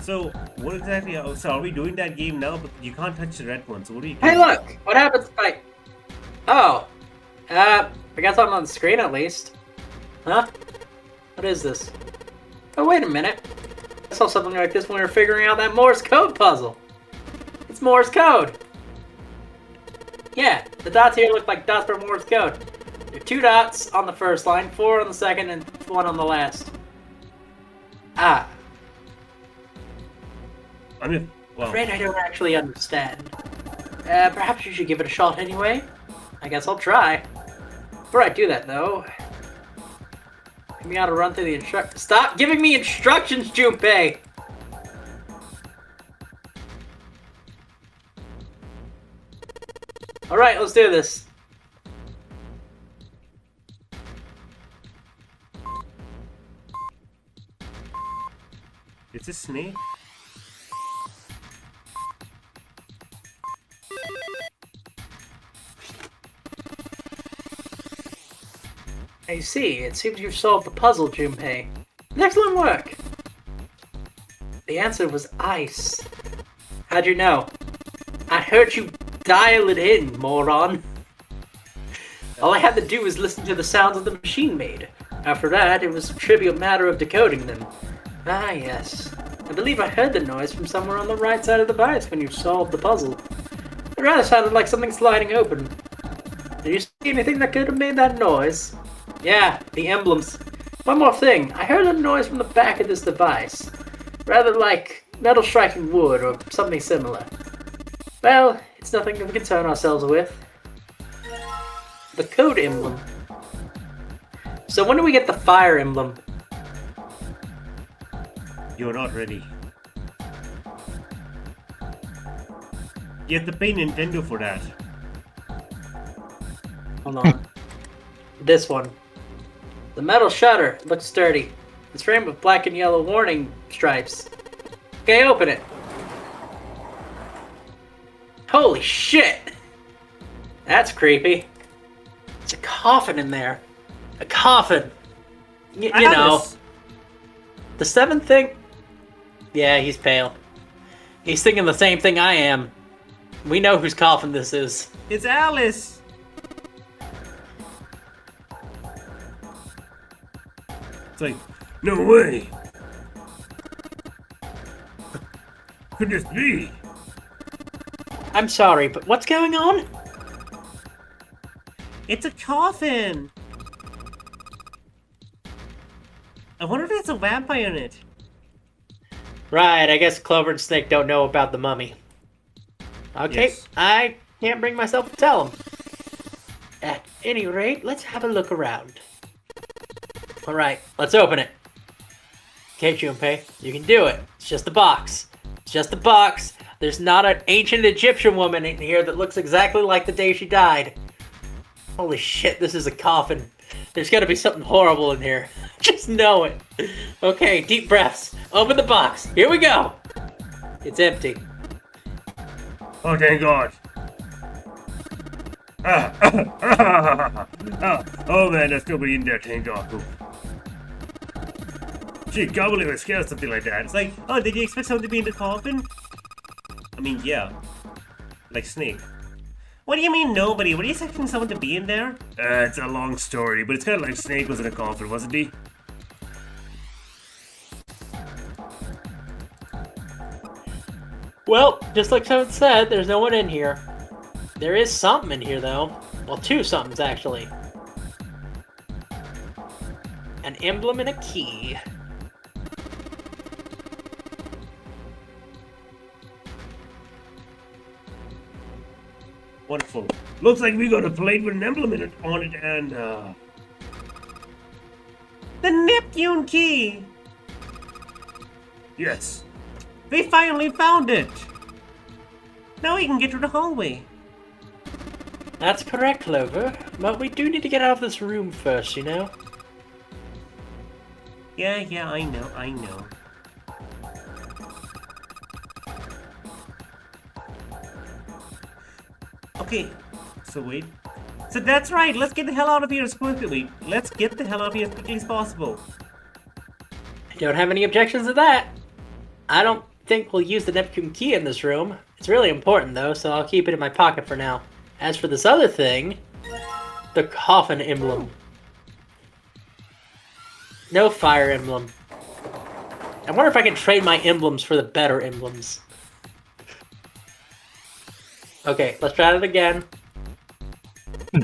So, what exactly... Oh, so are we doing that game now? But you can't touch the red ones. So what are you doing? Hey, look! What happens if I... Oh! I got something on the screen at least. Huh? What is this? Oh, wait a minute. I saw something like this when we were figuring out that Morse code puzzle. It's Morse code! Yeah, the dots here look like dots for Morse code. There are 2 dots on the first line, 4 on the second, and 1 on the last. Ah. I mean, well... Afraid I don't actually understand. Perhaps you should give it a shot anyway? I guess I'll try. Before I do that, though... Maybe I ought to run through the instructions. Stop giving me instructions, Junpei! Alright, let's do this. It's a snake? I see. It seems you've solved the puzzle, Junpei. Excellent work! The answer was ice. How'd you know? I heard you dial it in, moron. All I had to do was listen to the sounds of the machine made. After that, it was a trivial matter of decoding them. Ah, yes. I believe I heard the noise from somewhere on the right side of the device when you solved the puzzle. It rather sounded like something sliding open. Did you see anything that could have made that noise? Yeah, the emblems. One more thing. I heard a noise from the back of this device. Rather like metal striking wood or something similar. Well, it's nothing we can concern ourselves with. The code emblem. So when do we get the fire emblem? You're not ready. You have to pay Nintendo for that. Hold on. This one. The metal shutter looks sturdy. It's framed with black and yellow warning stripes. Okay, open it. Holy shit! That's creepy. It's a coffin in there. A coffin. You know. The 7th thing? Yeah, he's pale. He's thinking the same thing I am. We know whose coffin this is. It's Alice! It's like, no way! Could this be? I'm sorry, but what's going on? It's a coffin! I wonder if there's a vampire in it. Right, I guess Clover and Snake don't know about the mummy. Okay, Yes. I can't bring myself to tell them. At any rate, let's have a look around. Alright, let's open it. Okay, Junpei, you can do it. It's just a box. It's just a box. There's not an ancient Egyptian woman in here that looks exactly like the day she died. Holy shit, this is a coffin. There's gotta be something horrible in here. Just know it. Okay, deep breaths. Open the box. Here we go. It's empty. Oh, thank God. Oh man, there's nobody in there, thank God. Gee, can't believe I scared something like that. It's like, oh, did you expect someone to be in the coffin? I mean, yeah. Like Snake. What do you mean nobody? Were you expecting someone to be in there? It's a long story, but it's kind of like Snake was in a coffin, wasn't he? Well, just like someone said, there's no one in here. There is something in here, though. Well, two somethings, actually. An emblem and a key. Wonderful. Looks like we got a plate with an emblem in it, on it and, the Neptune key! Yes. We finally found it! Now we can get through the hallway. That's correct, Clover. But we do need to get out of this room first, you know? Yeah, I know. Okay, so wait. So that's right, let's get the hell out of here as quickly. Let's get the hell out of here as quickly as possible. I don't have any objections to that. I don't think we'll use the Neptune key in this room. It's really important, though, so I'll keep it in my pocket for now. As for this other thing, the coffin emblem. No fire emblem. I wonder if I can trade my emblems for the better emblems. Okay, let's try it again. Now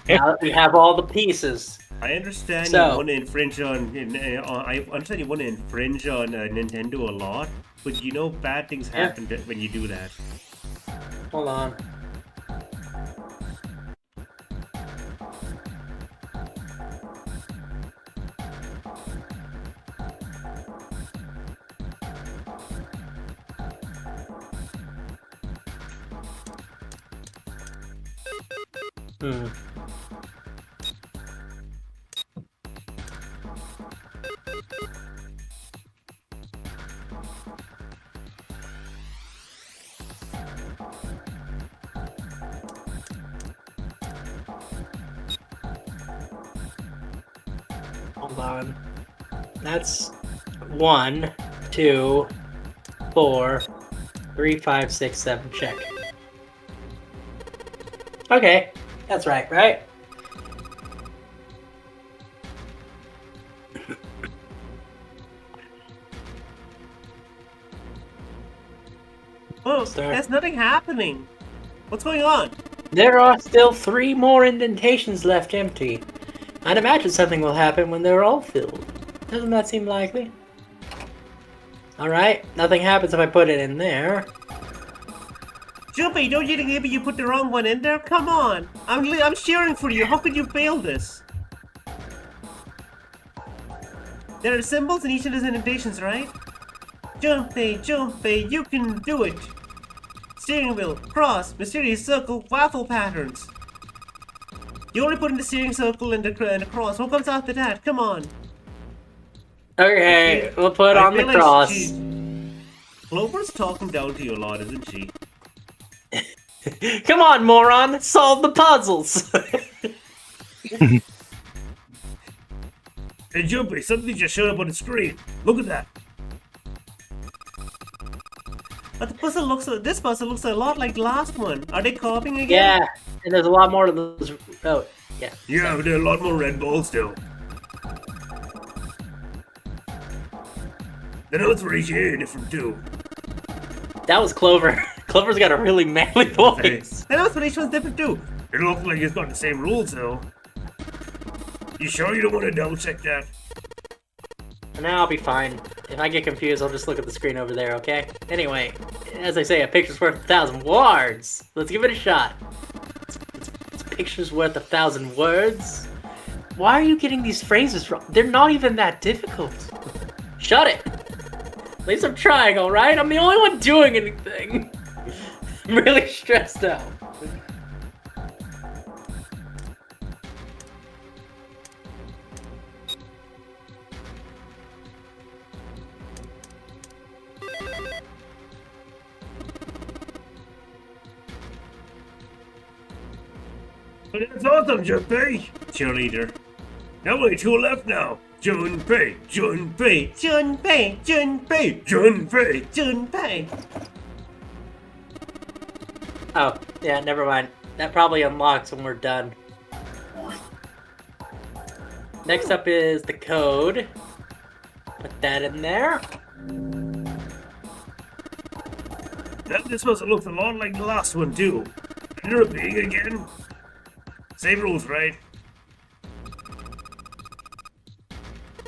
that we have all the pieces. I understand So- you want to infringe on. I understand you want to infringe on Nintendo a lot, but you know bad things happen when you do that. Hold on. Hold on. That's 1, 2, 4, 3, 5, 6, 7. Check. Okay, that's right? Oh, Sir. there's nothing happening. What's going on? There are still 3 more indentations left empty. I'd imagine something will happen when they're all filled. Doesn't that seem likely? Alright, nothing happens if I put it in there. Jumpy, don't you think maybe you put the wrong one in there? Come on! I'm cheering for you. How could you fail this? There are symbols in each of those indentations, right? Jumpy, you can do it! Steering wheel, cross, mysterious circle, waffle patterns. You only put in the steering circle and the cross. What comes after that? Come on. Okay, we'll put on the cross. Clover's talking down to you a lot, isn't she? Come on, moron! Solve the puzzles! Hey Jumpy, something just showed up on the screen. Look at that. But this puzzle looks a lot like the last one. Are they copying again? Yeah, and there's a lot more to those. Oh, yeah. Yeah, but there are a lot more red balls still. The notes were each here different too. That was Clover. Clover's got a really manly voice. The notes for each one's different too. It looks like it's got the same rules though. You sure you don't want to double check that? Now I'll be fine. If I get confused, I'll just look at the screen over there, okay? Anyway, as I say, a picture's worth 1,000 words. Let's give it a shot. It's picture's worth 1,000 words? Why are you getting these phrases wrong? They're not even that difficult. Shut it! At least I'm trying, alright? I'm the only one doing anything. I'm really stressed out. That's awesome, Junpei! Cheerleader. Only 2 left now. Junpei, Junpei, Junpei, Junpei, Junpei, Junpei. Oh, yeah, never mind. That probably unlocks when we're done. Next up is the code. Put that in there. This must have looked a lot like the last one, too. You're repeating again? Same rules, right?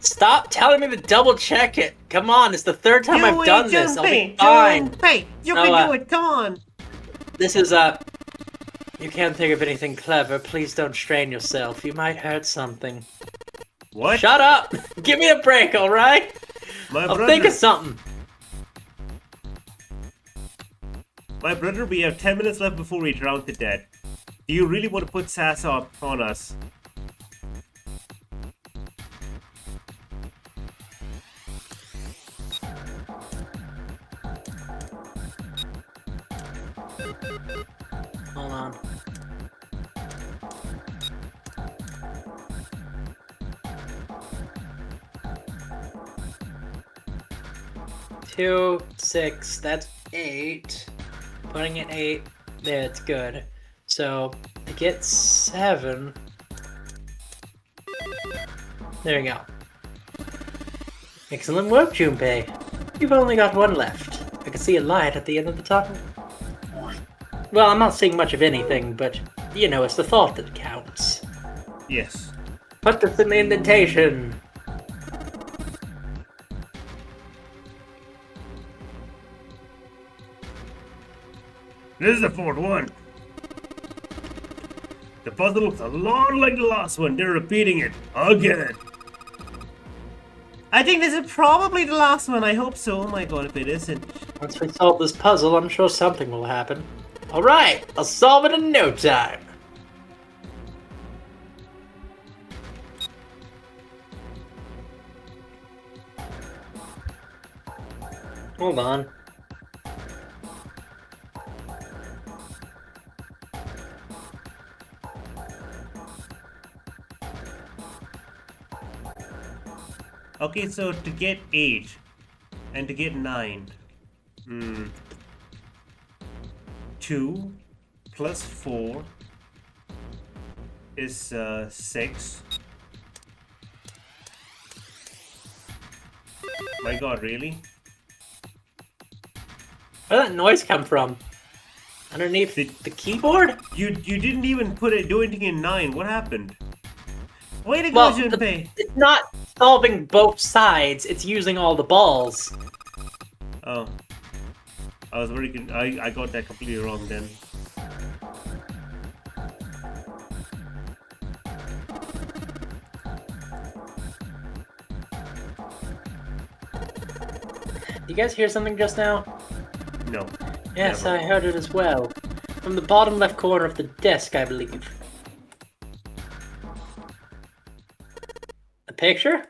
Stop telling me to double check it. Come on, it's the 3rd time I've done this. I'll be fine. Junpei, you can do it, come on! This is you can't think of anything clever. Please don't strain yourself. You might hurt something. What? Shut up! Give me a break, alright? I'll think of something. My brother, we have 10 minutes left before we drown to death. Do you really want to put sass up on us? Hold on. Two, 6, that's 8. Putting it 8, there, it's good. So, I get 7. There we go. Excellent work, Junpei. You've only got 1 left. I can see a light at the end of the tunnel. Well, I'm not seeing much of anything, but, you know, it's the thought that counts. Yes. Put this in the indentation. This is the 4th one. The puzzle looks a lot like the last one. They're repeating it again. I think this is probably the last one. I hope so. Oh my god, if it isn't. Once we solve this puzzle, I'm sure something will happen. Alright, I'll solve it in no time. Hold on. Okay, so to get 8 and to get 9. 2 plus 4 is 6. My god, really? Where did that noise come from? Underneath the keyboard? You didn't even do anything in 9. What happened? Way to go, Well, Junpei! it's not solving both sides, it's using all the balls. Oh. I was I got that completely wrong then. Did you guys hear something just now? No. Yes, Never. I heard it as well. From the bottom left corner of the desk, I believe. A picture?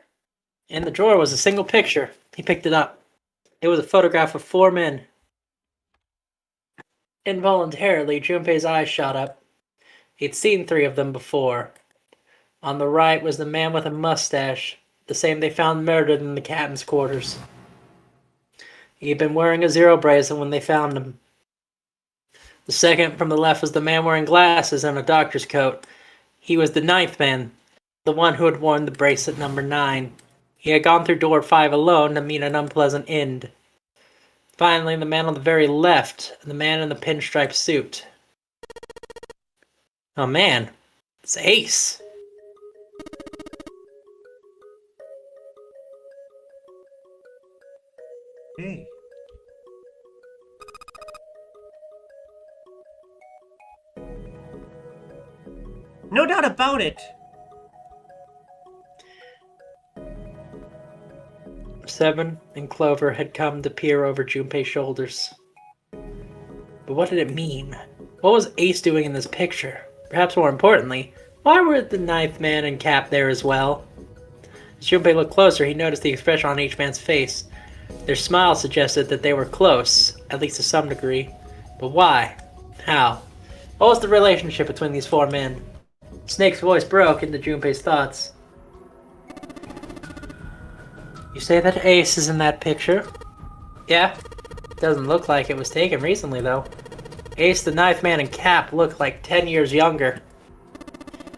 In the drawer was a single picture. He picked it up. It was a photograph of 4 men. Involuntarily, Junpei's eyes shot up. He'd seen 3 of them before. On the right was the man with a mustache, the same they found murdered in the captain's quarters. He'd been wearing a 0 bracelet when they found him. The second from the left was the man wearing glasses and a doctor's coat. He was the 9th man, the one who had worn the bracelet number 9. He had gone through door 5 alone to meet an unpleasant end. Finally, the man on the very left, the man in the pinstripe suit. Oh man, it's Ace. Okay. No doubt about it. Seven and Clover had come to peer over Junpei's shoulders. But what did it mean? What was Ace doing in this picture? Perhaps more importantly, why were the Ninth Man and Cap there as well? As Junpei looked closer, he noticed the expression on each man's face. Their smiles suggested that they were close, at least to some degree. But why? How? What was the relationship between these four men? Snake's voice broke into Junpei's thoughts. You say that Ace is in that picture? Yeah. Doesn't look like it was taken recently, though. Ace, the Ninth Man, and Cap look like 10 years younger.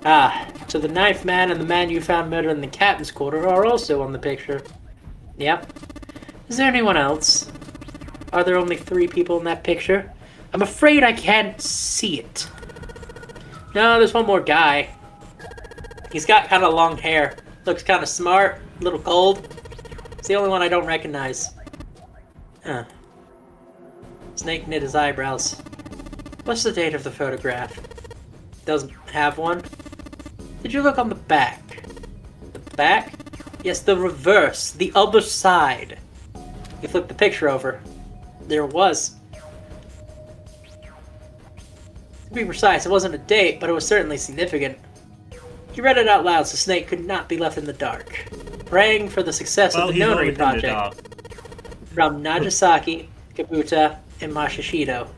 Ah, so the Ninth Man and the man you found murdered in the captain's quarter are also on the picture. Yep. Is there anyone else? Are there only 3 people in that picture? I'm afraid I can't see it. No, there's one more guy. He's got kind of long hair. Looks kind of smart, a little cold. It's the only one I don't recognize. Huh. Snake knit his eyebrows. What's the date of the photograph? Doesn't have one. Did you look on the back? The back? Yes, the reverse. The other side. You flipped the picture over. There was. To be precise, it wasn't a date, but it was certainly significant. He read it out loud so Snake could not be left in the dark. Praying for the success of the Notary Project. From Nagasaki, Kabuta, and Mashishido.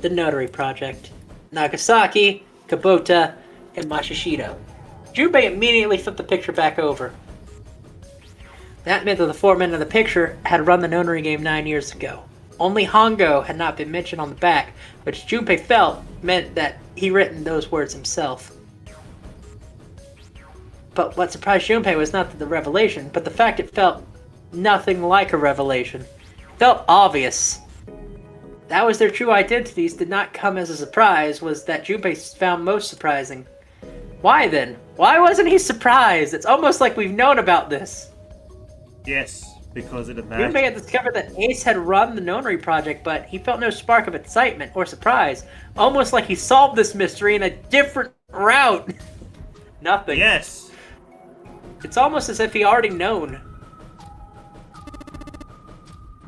The Notary Project. Nagasaki, Kabuta, and Mashishido. Junpei immediately flipped the picture back over. That meant that the 4 men in the picture had run the Notary game 9 years ago. Only Hongo had not been mentioned on the back, which Junpei felt meant that he written those words himself. But what surprised Junpei was not the revelation, but the fact it felt nothing like a revelation. It felt obvious. That was their true identities did not come as a surprise, was that Junpei found most surprising. Why then? Why wasn't he surprised? It's almost like we've known about this. Yes, because of the magic. Junpei had discovered that Ace had run the Nonary Project, but he felt no spark of excitement or surprise. Almost like he solved this mystery in a different route. Nothing. Yes. It's almost as if he already known.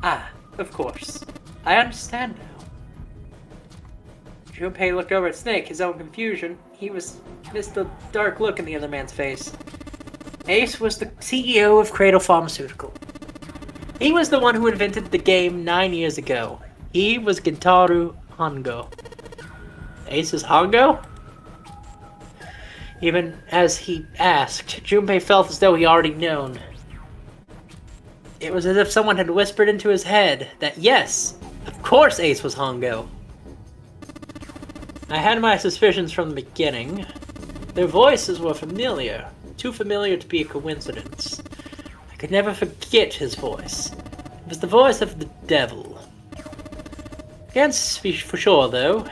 Ah, of course. I understand now. Junpei looked over at Snake, his own confusion. He missed the dark look in the other man's face. Ace was the CEO of Cradle Pharmaceutical. He was the one who invented the game 9 years ago. He was Gintaru Hongo. Ace is Hongo? Even as he asked, Junpei felt as though he already known. It was as if someone had whispered into his head that yes, of course Ace was Hongo. I had my suspicions from the beginning. Their voices were familiar, too familiar to be a coincidence. I could never forget his voice. It was the voice of the devil. Can't speak for sure, though.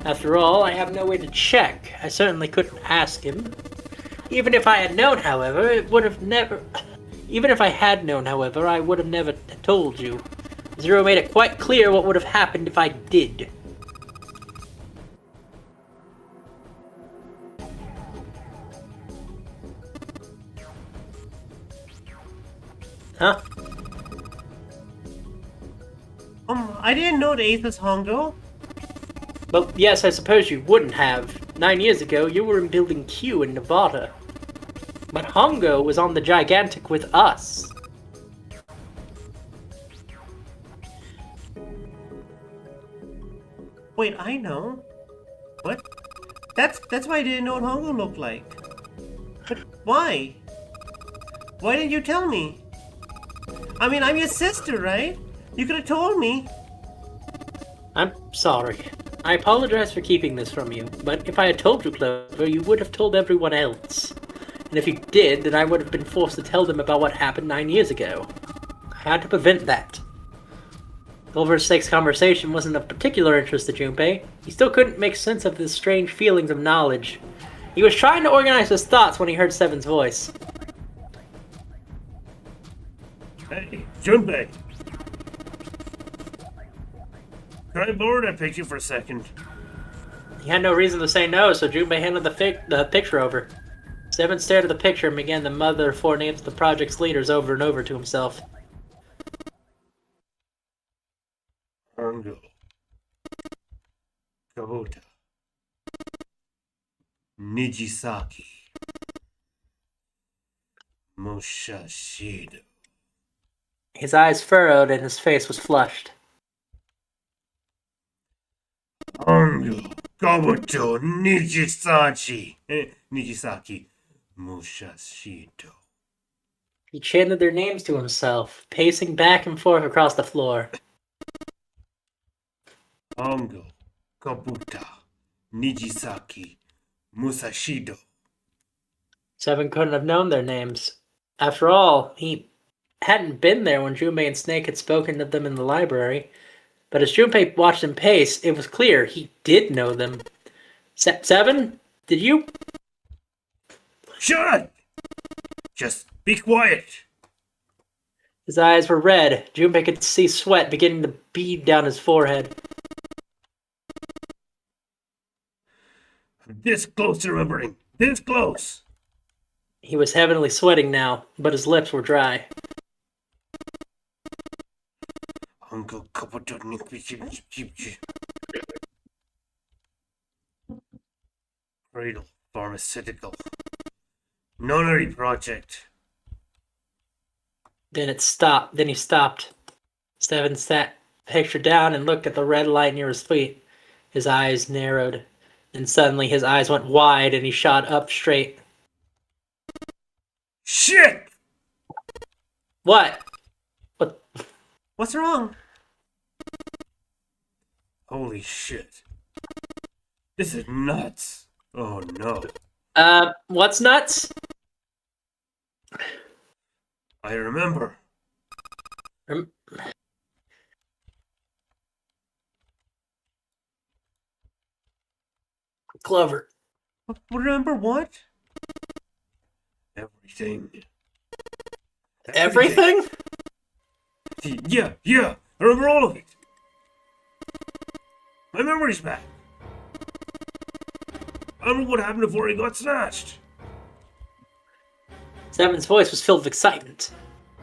After all, I have no way to check. I certainly couldn't ask him. Even if I had known, however, I would have never told you. Zero made it quite clear what would have happened if I did. Huh? I didn't know the Ace was Hongo. Well, yes, I suppose you wouldn't have. 9 years ago, you were in Building Q in Nevada. But Hongo was on the Gigantic with us. Wait, I know. What? That's why I didn't know what Hongo looked like. But why? Why didn't you tell me? I mean, I'm your sister, right? You could have told me. I'm sorry. I apologize for keeping this from you, but if I had told you, Clover, you would have told everyone else. And if you did, then I would have been forced to tell them about what happened 9 years ago. I had to prevent that. Clover's sex conversation wasn't of particular interest to Junpei. He still couldn't make sense of his strange feelings of knowledge. He was trying to organize his thoughts when he heard Seven's voice. Hey, Junpei, Can I borrow that picture for a second? He had no reason to say no, so Junpei handed the picture over. Seven stared at the picture and began to mutter four names of the project's leaders over and over to himself. Ango. Kabota. Nijisaki. Mushashido. His eyes furrowed and his face was flushed. Ango. Kabuto. Nijisaki. Mushashido. He chanted their names to himself, pacing back and forth across the floor. Ango. Kabuta. Nijisaki. Musashido. Seven couldn't have known their names. After all, he hadn't been there when Junpei and Snake had spoken of them in the library. But as Junpei watched him pace, it was clear he did know them. Seven? Did you? Shut up! Just be quiet. His eyes were red. Junpei could see sweat beginning to bead down his forehead. I'm this close to remembering. This close. He was heavily sweating now, but his lips were dry. Uncle Cradle Pharmaceutical. Nunnery Project. Then he stopped. Seven sat picture down and looked at the red light near his feet. His eyes narrowed. Then suddenly his eyes went wide and he shot up straight. Shit! What? What's wrong? Holy shit. This is nuts. Oh no. What's nuts? I remember. Clover. Remember what? Everything. Everything? Yeah. I remember all of it. My memory's back. I remember what happened before he got snatched. Seven's voice was filled with excitement.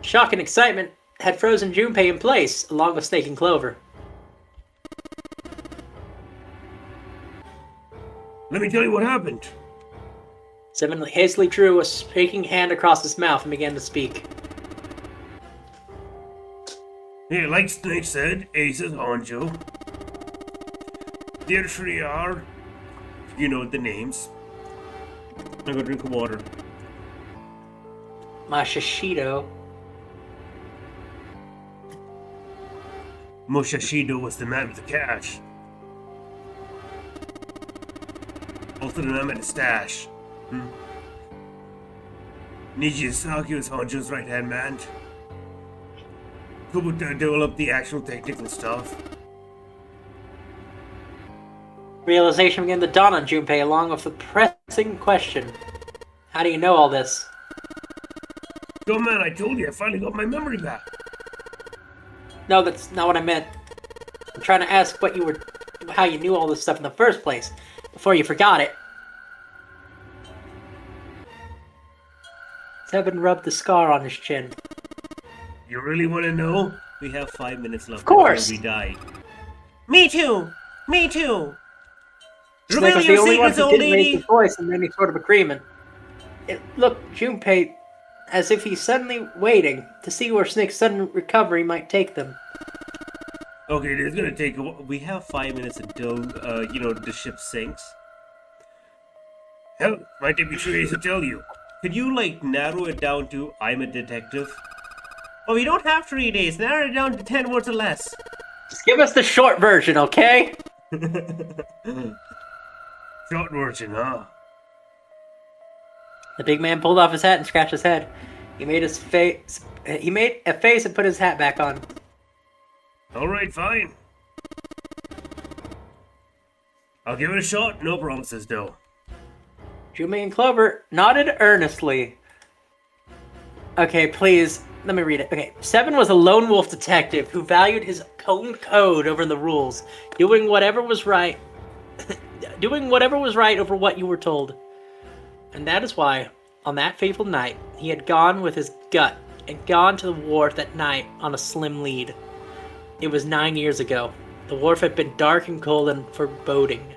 Shock and excitement had frozen Junpei in place, along with Snake and Clover. Let me tell you what happened. Seven hastily drew a shaking hand across his mouth and began to speak. Yeah, like Snake said, Ace is Hanjo. The other three are, you know the names. I'm gonna drink of water. Masashido. Mushashido was the man with the cash. Both of them had a stash. Nijisaki was Hanjo's right-hand man. Who would develop the actual technical stuff. Realization began to dawn on Junpei along with the pressing question. How do you know all this? Yo man, I told you, I finally got my memory back. No, that's not what I meant. I'm trying to ask how you knew all this stuff in the first place, before you forgot it. Seven rubbed the scar on his chin. You really want to know? We have 5 minutes left Of course. before we die. Me too! Snake Reveal was the your only one secrets, who old didn't raise lady! his voice in any sort of agreement. It looked Junpei as if he's suddenly waiting to see where Snake's sudden recovery might take them. Okay, it's gonna take a while. We have 5 minutes until, the ship sinks. Hell, might take me 3 days to tell you. Could you, narrow it down to, I'm a detective? Oh, we don't have 3 days. Narrow it down to 10 words or less. Just give us the short version, okay? Short version, huh? The big man pulled off his hat and scratched his head. He made a face and put his hat back on. Alright, fine. I'll give it a shot. No promises, though. Junpei and Clover nodded earnestly. Okay, please, let me read it. Okay. Seven was a lone wolf detective who valued his own code over the rules, doing whatever was right over what you were told. And that is why, on that fateful night, he had gone with his gut and gone to the wharf that night on a slim lead. It was 9 years ago. The wharf had been dark and cold and foreboding.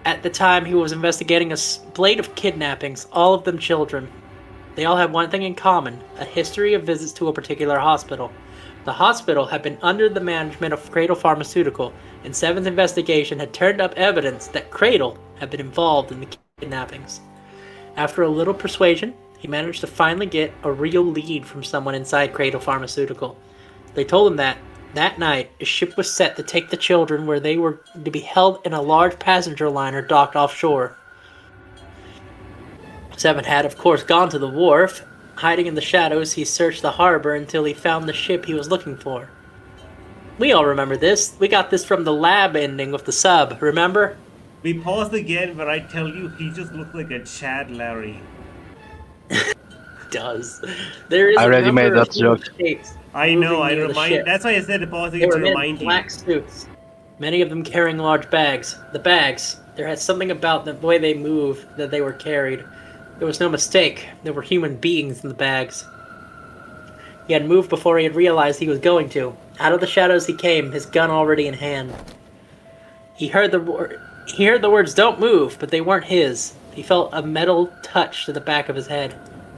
At the time, he was investigating a spate of kidnappings, all of them children. They all had one thing in common, a history of visits to a particular hospital. The hospital had been under the management of Cradle Pharmaceutical, and Seven's investigation had turned up evidence that Cradle had been involved in the kidnappings. After a little persuasion, he managed to finally get a real lead from someone inside Cradle Pharmaceutical. They told him that night, a ship was set to take the children where they were to be held in a large passenger liner docked offshore. Seven had, of course, gone to the wharf. Hiding in the shadows, he searched the harbor until he found the ship he was looking for. We all remember this. We got this from the lab ending of the sub, remember? We paused again, but I tell you, he just looked like a Chad Larry. Does. There is I already a number made that of joke. shapes I know, I moving near the remind. ship. That's why I said to pause They again were to men in remind you. black suits, many of them carrying large bags. The bags, there had something about the way they moved that they were carried. There was no mistake. There were human beings in the bags. He had moved before he had realized he was going to. Out of the shadows he came, his gun already in hand. He heard the words, "Don't move," but they weren't his. He felt a metal touch to the back of his head.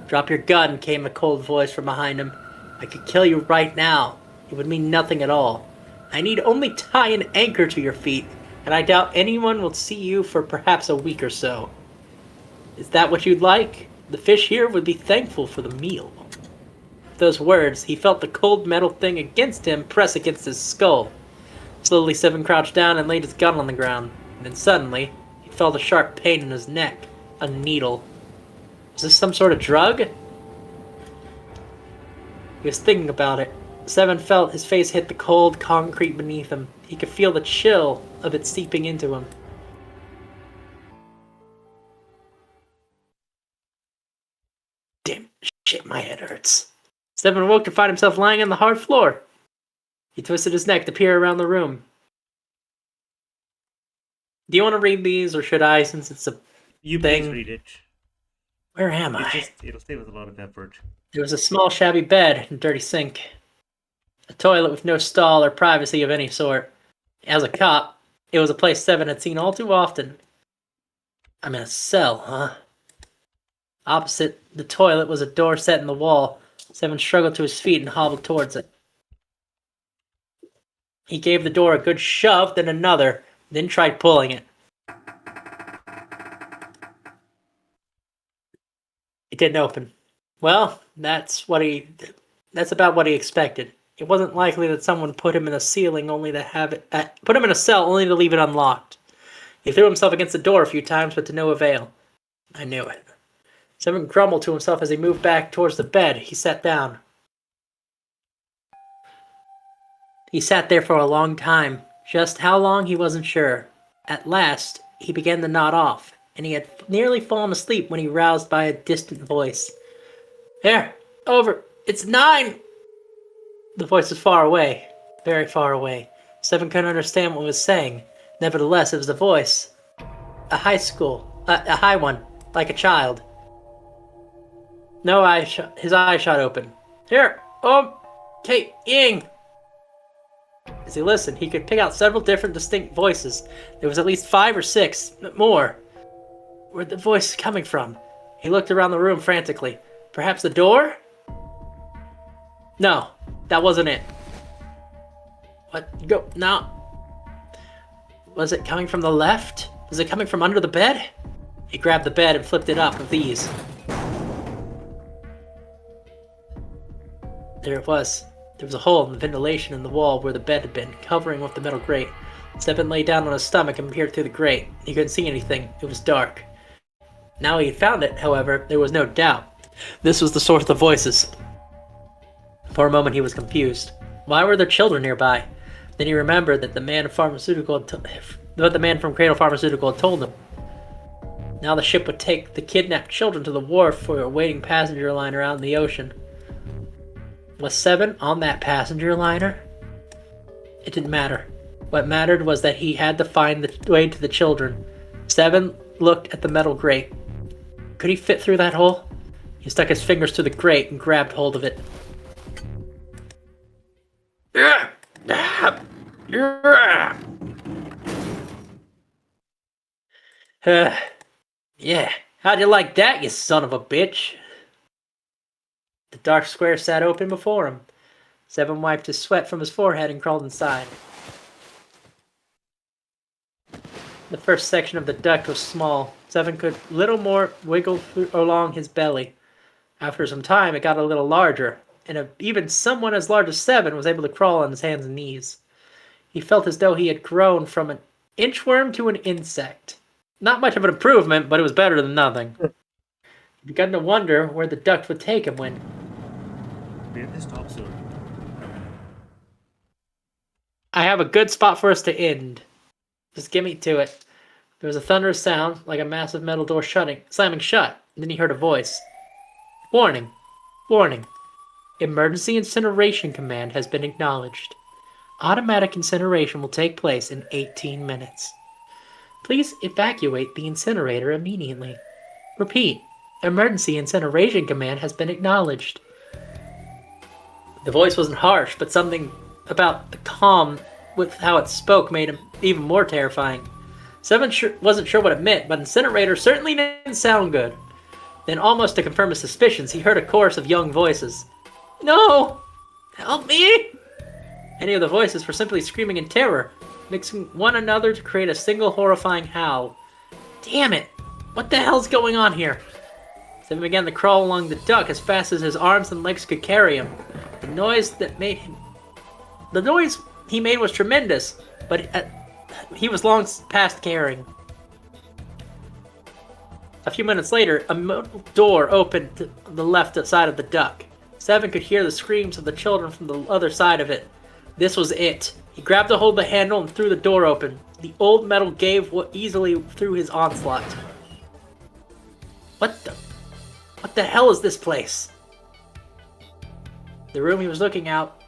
"Drop your gun," came a cold voice from behind him. "I could kill you right now. It would mean nothing at all. I need only tie an anchor to your feet, and I doubt anyone will see you for perhaps a week or so. Is that what you'd like? The fish here would be thankful for the meal." With those words, he felt the cold metal thing against him press against his skull. Slowly, Seven crouched down and laid his gun on the ground. And then suddenly, he felt a sharp pain in his neck. A needle. Was this some sort of drug? He was thinking about it. Seven felt his face hit the cold concrete beneath him. He could feel the chill of it seeping into him. Damn shit, my head hurts. Seven awoke to find himself lying on the hard floor. He twisted his neck to peer around the room. Do you want to read these, or should I, since it's a You thing? please read it. Where am I? It'll stay with a lot of effort. There was a small shabby bed and dirty sink. A toilet with no stall or privacy of any sort. As a cop, it was a place Seven had seen all too often. I'm in a cell, huh? Opposite the toilet was a door set in the wall. Seven struggled to his feet and hobbled towards it. He gave the door a good shove, then another, then tried pulling it. It didn't open. Well, that's about what he expected. It wasn't likely that someone put him in a ceiling only to have it put him in a cell only to leave it unlocked. He threw himself against the door a few times, but to no avail. I knew it. Seven grumbled to himself as he moved back towards the bed. He sat down. He sat there for a long time. Just how long, he wasn't sure. At last, he began to nod off, and he had nearly fallen asleep when he roused by a distant voice. "There, over, it's 9! The voice was far away, very far away. Seven couldn't understand what it was saying. Nevertheless, it was a voice. A high one, like a child. His eyes shot open. "Here, Kate Ying!" As he listened, he could pick out several different distinct voices. There was at least 5 or 6, more. Where'd the voice coming from? He looked around the room frantically. Perhaps the door? No, that wasn't it. What? Go now. Was it coming from the left? Was it coming from under the bed? He grabbed the bed and flipped it up with ease. There it was. There was a hole in the ventilation in the wall where the bed had been, covering with the metal grate. Seven lay down on his stomach and peered through the grate. He couldn't see anything. It was dark. Now he had found it, however, there was no doubt. This was the source of the voices. For a moment he was confused. Why were there children nearby? Then he remembered that the man from Cradle Pharmaceutical had told him. Now the ship would take the kidnapped children to the wharf for a waiting passenger liner out in the ocean. Was Seven on that passenger liner? It didn't matter. What mattered was that he had to find the way to the children. Seven looked at the metal grate. Could he fit through that hole? He stuck his fingers through the grate and grabbed hold of it. Yeah, how'd you like that, you son of a bitch? The dark square sat open before him. Seven wiped his sweat from his forehead and crawled inside. The first section of the duct was small. Seven could little more wiggle along his belly. After some time, it got a little larger, and even someone as large as Seven was able to crawl on his hands and knees. He felt as though he had grown from an inchworm to an insect. Not much of an improvement, but it was better than nothing. He began to wonder where the duct would take him when... We have to stop soon. I have a good spot for us to end. Just get me to it. There was a thunderous sound, like a massive metal door slamming shut. And then he heard a voice. Warning. Warning. Emergency incineration command has been acknowledged. Automatic incineration will take place in 18 minutes. Please evacuate the incinerator immediately. Repeat. Emergency incineration command has been acknowledged. The voice wasn't harsh, but something about the calm with how it spoke made him even more terrifying. Seven wasn't sure what it meant, but incinerator certainly didn't sound good. Then, almost to confirm his suspicions, he heard a chorus of young voices. No! Help me! Any of the voices were simply screaming in terror, mixing one another to create a single horrifying howl. Damn it! What the hell's going on here? Seven began to crawl along the duct as fast as his arms and legs could carry him. The noise he made was tremendous, but he was long past caring. A few minutes later, a metal door opened to the left side of the duct. Seven could hear the screams of the children from the other side of it. This was it. He grabbed a hold of the handle and threw the door open. The old metal gave easily through his onslaught. What the hell is this place? The room he was looking out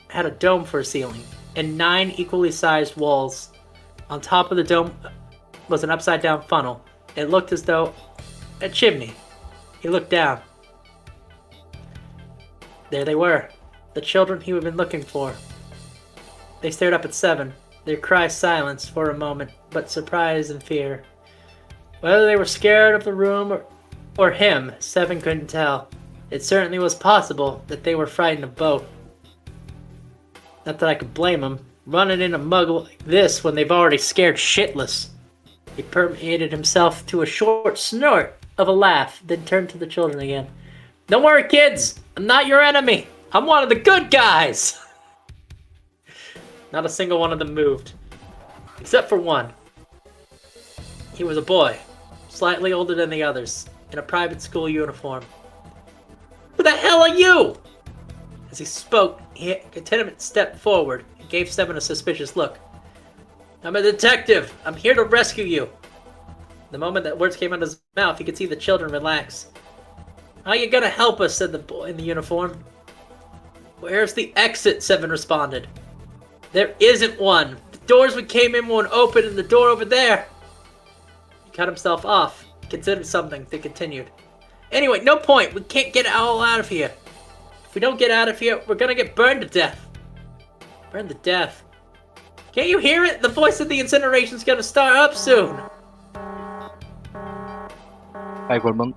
had a dome for a ceiling and 9 equally sized walls. On top of the dome was an upside-down funnel. It looked as though a chimney. He looked down. There they were, the children he had been looking for. They stared up at Seven, their cries silenced for a moment, but surprise and fear. Whether they were scared of the room or him, Seven couldn't tell. It certainly was possible that they were frightened of both. Not that I could blame them, running in a muggle like this when they've already scared shitless. He permeated himself to a short snort of a laugh, then turned to the children again. Don't worry, kids! I'm not your enemy! I'm one of the good guys! Not a single one of them moved. Except for one. He was a boy, slightly older than the others, in a private school uniform. Who the hell are you? As he spoke, Lieutenant stepped forward and gave Seven a suspicious look. I'm a detective. I'm here to rescue you. The moment that words came out of his mouth, he could see the children relax. How are you gonna help us? Said the boy in the uniform. Where's the exit? Seven responded. There isn't one. The doors we came in won't open and the door over there. He cut himself off, considered something, then continued. Anyway, no point. We can't get all out of here. If we don't get out of here, we're gonna get burned to death. Burned to death. Can't you hear it? The voice of the incineration's gonna start up soon. Hi, Goldman.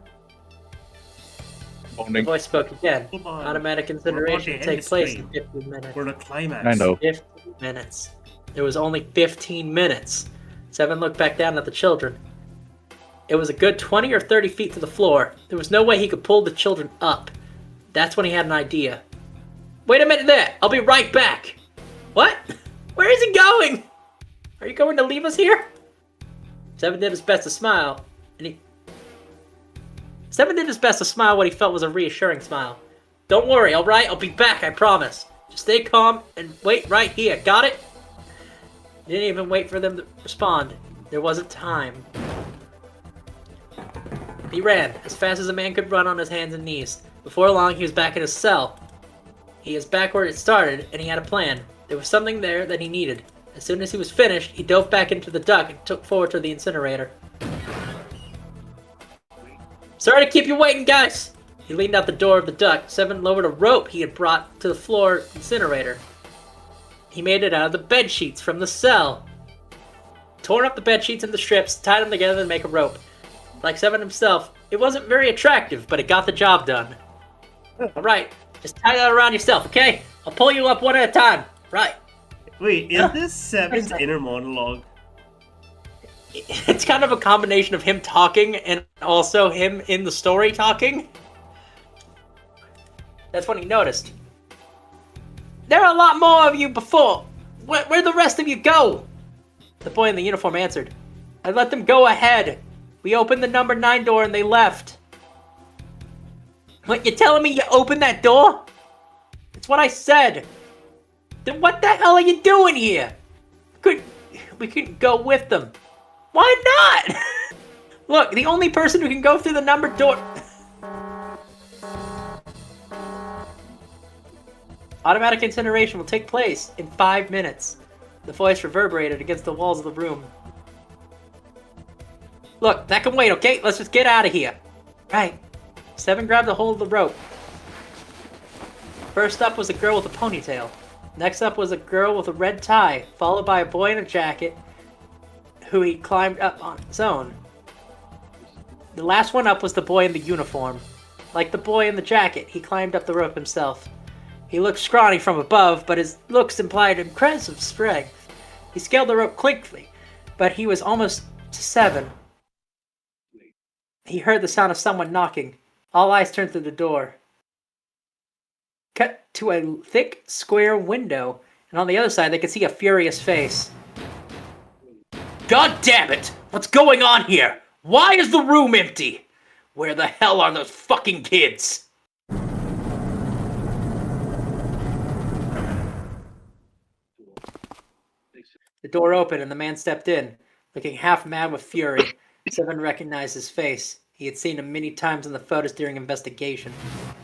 The Morning. voice spoke again. Come on. Automatic We're incineration about will to end take place this in 15 minutes. We're the climax. I know. 15 minutes. There was only 15 minutes. Seven looked back down at the children. It was a good 20 or 30 feet to the floor. There was no way he could pull the children up. That's when he had an idea. Wait a minute there! I'll be right back! What? Where is he going? Are you going to leave us here? Seven did his best to smile, what he felt was a reassuring smile. Don't worry, alright? I'll be back, I promise. Just stay calm and wait right here, got it? He didn't even wait for them to respond. There wasn't time. He ran, as fast as a man could run on his hands and knees. Before long, he was back in his cell. He is back where it started, and he had a plan. There was something there that he needed. As soon as he was finished, he dove back into the duct and took forward to the incinerator. Sorry to keep you waiting, guys! He leaned out the door of the duct. Seven lowered a rope he had brought to the floor incinerator. He made it out of the bed sheets from the cell. Torn up the bed sheets into strips, tied them together to make a rope. Like Seven himself, it wasn't very attractive, but it got the job done. Alright, just tie that around yourself, okay? I'll pull you up one at a time. Right. Wait, is this Seven's inner monologue? It's kind of a combination of him talking and also him in the story talking. That's when he noticed. There are a lot more of you before. Where'd the rest of you go? The boy in the uniform answered. I let them go ahead. We opened the number 9 door and they left. What, you're telling me you opened that door? It's what I said. Then what the hell are you doing here? We couldn't go with them. Why not? Look, the only person who can go through the numbered door... Automatic incineration will take place in 5 minutes. The voice reverberated against the walls of the room. Look, that can wait, okay? Let's just get out of here. Right. Seven grabbed a hold of the rope. First up was a girl with a ponytail. Next up was a girl with a red tie, followed by a boy in a jacket who he climbed up on his own. The last one up was the boy in the uniform. Like the boy in the jacket, he climbed up the rope himself. He looked scrawny from above, but his looks implied impressive strength. He scaled the rope quickly, but he was almost to Seven. He heard the sound of someone knocking. All eyes turned to the door. Cut to a thick, square window, and on the other side they could see a furious face. God damn it! What's going on here? Why is the room empty? Where the hell are those fucking kids? The door opened and the man stepped in, looking half mad with fury. Seven recognized his face. He had seen him many times in the photos during investigation.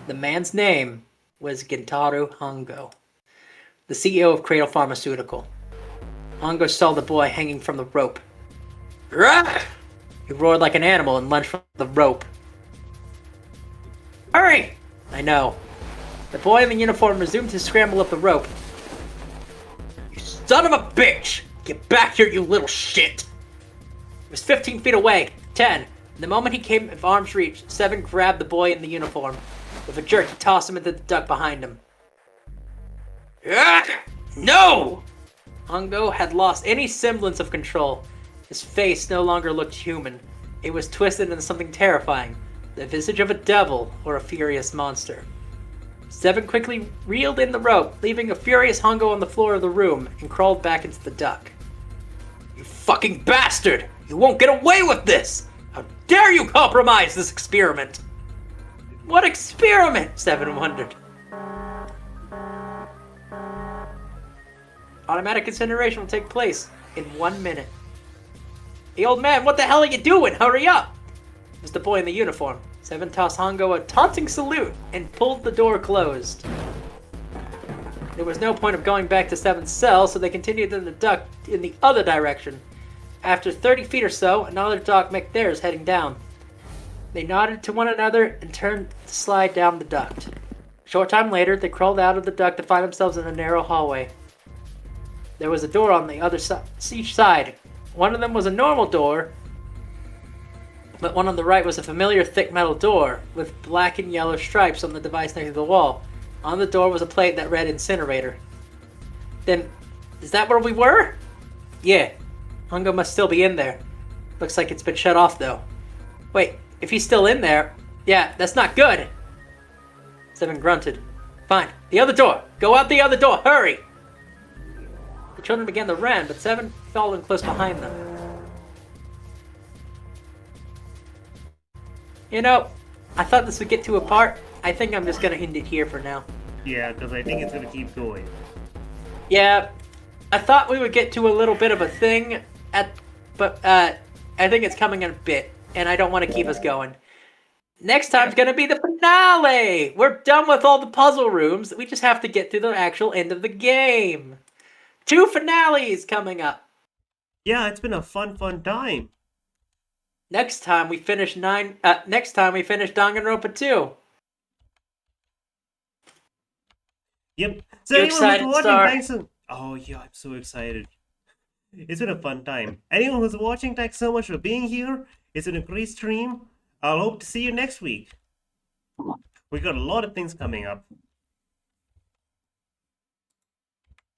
The man's name was Gentaro Hongo, the CEO of Cradle Pharmaceutical. Hongo saw the boy hanging from the rope. Rah! He roared like an animal and lunged from the rope. Hurry! I know. The boy in the uniform resumed his scramble up the rope. You son of a bitch! Get back here, you little shit! He was 15 feet away. 10. The moment he came of arm's reach, Seven grabbed the boy in the uniform. With a jerk, he tossed him into the duct behind him. No! Hongo had lost any semblance of control. His face no longer looked human. It was twisted into something terrifying. The visage of a devil or a furious monster. Seven quickly reeled in the rope, leaving a furious Hongo on the floor of the room, and crawled back into the duct. You fucking bastard! You won't get away with this! How dare you compromise this experiment? What experiment? Seven wondered. Automatic incineration will take place in 1 minute. Hey, old man, what the hell are you doing? Hurry up! It was the boy in the uniform. Seven tossed Hongo a taunting salute and pulled the door closed. There was no point of going back to Seven's cell, so they continued in the duct in the other direction. After 30 feet or so, another dog met theirs heading down. They nodded to one another and turned to slide down the duct. A short time later, they crawled out of the duct to find themselves in a narrow hallway. There was a door on the other each side. One of them was a normal door, but one on the right was a familiar thick metal door with black and yellow stripes on the device next to the wall. On the door was a plate that read incinerator. Then, is that where we were? Yeah. Hongo must still be in there. Looks like it's been shut off though. Wait, if he's still in there, yeah, that's not good. Seven grunted. Fine, the other door. Go out the other door, hurry! The children began to run, but Seven followed close behind them. You know, I thought this would get to a part. I think I'm just gonna end it here for now. Yeah, because I think it's gonna keep going. Yeah, I thought we would get to a little bit of a thing, but I think it's coming in a bit, and I don't want to keep us going. Next time's gonna be the finale! We're done with all the puzzle rooms. We just have to get to the actual end of the game. 2 finales coming up. Yeah, it's been a fun time. Next time we finish Danganronpa 2. Yep. So You anyone excited, who's watching, Star? thanks. Oh yeah, I'm so excited. It's been a fun time. Anyone who's watching, thanks so much for being here. It's been a great stream. I'll hope to see you next week. We got a lot of things coming up.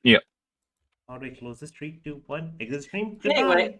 Yeah. How do we close this? 3, 2, 1. Exit stream. Anyway, Goodbye.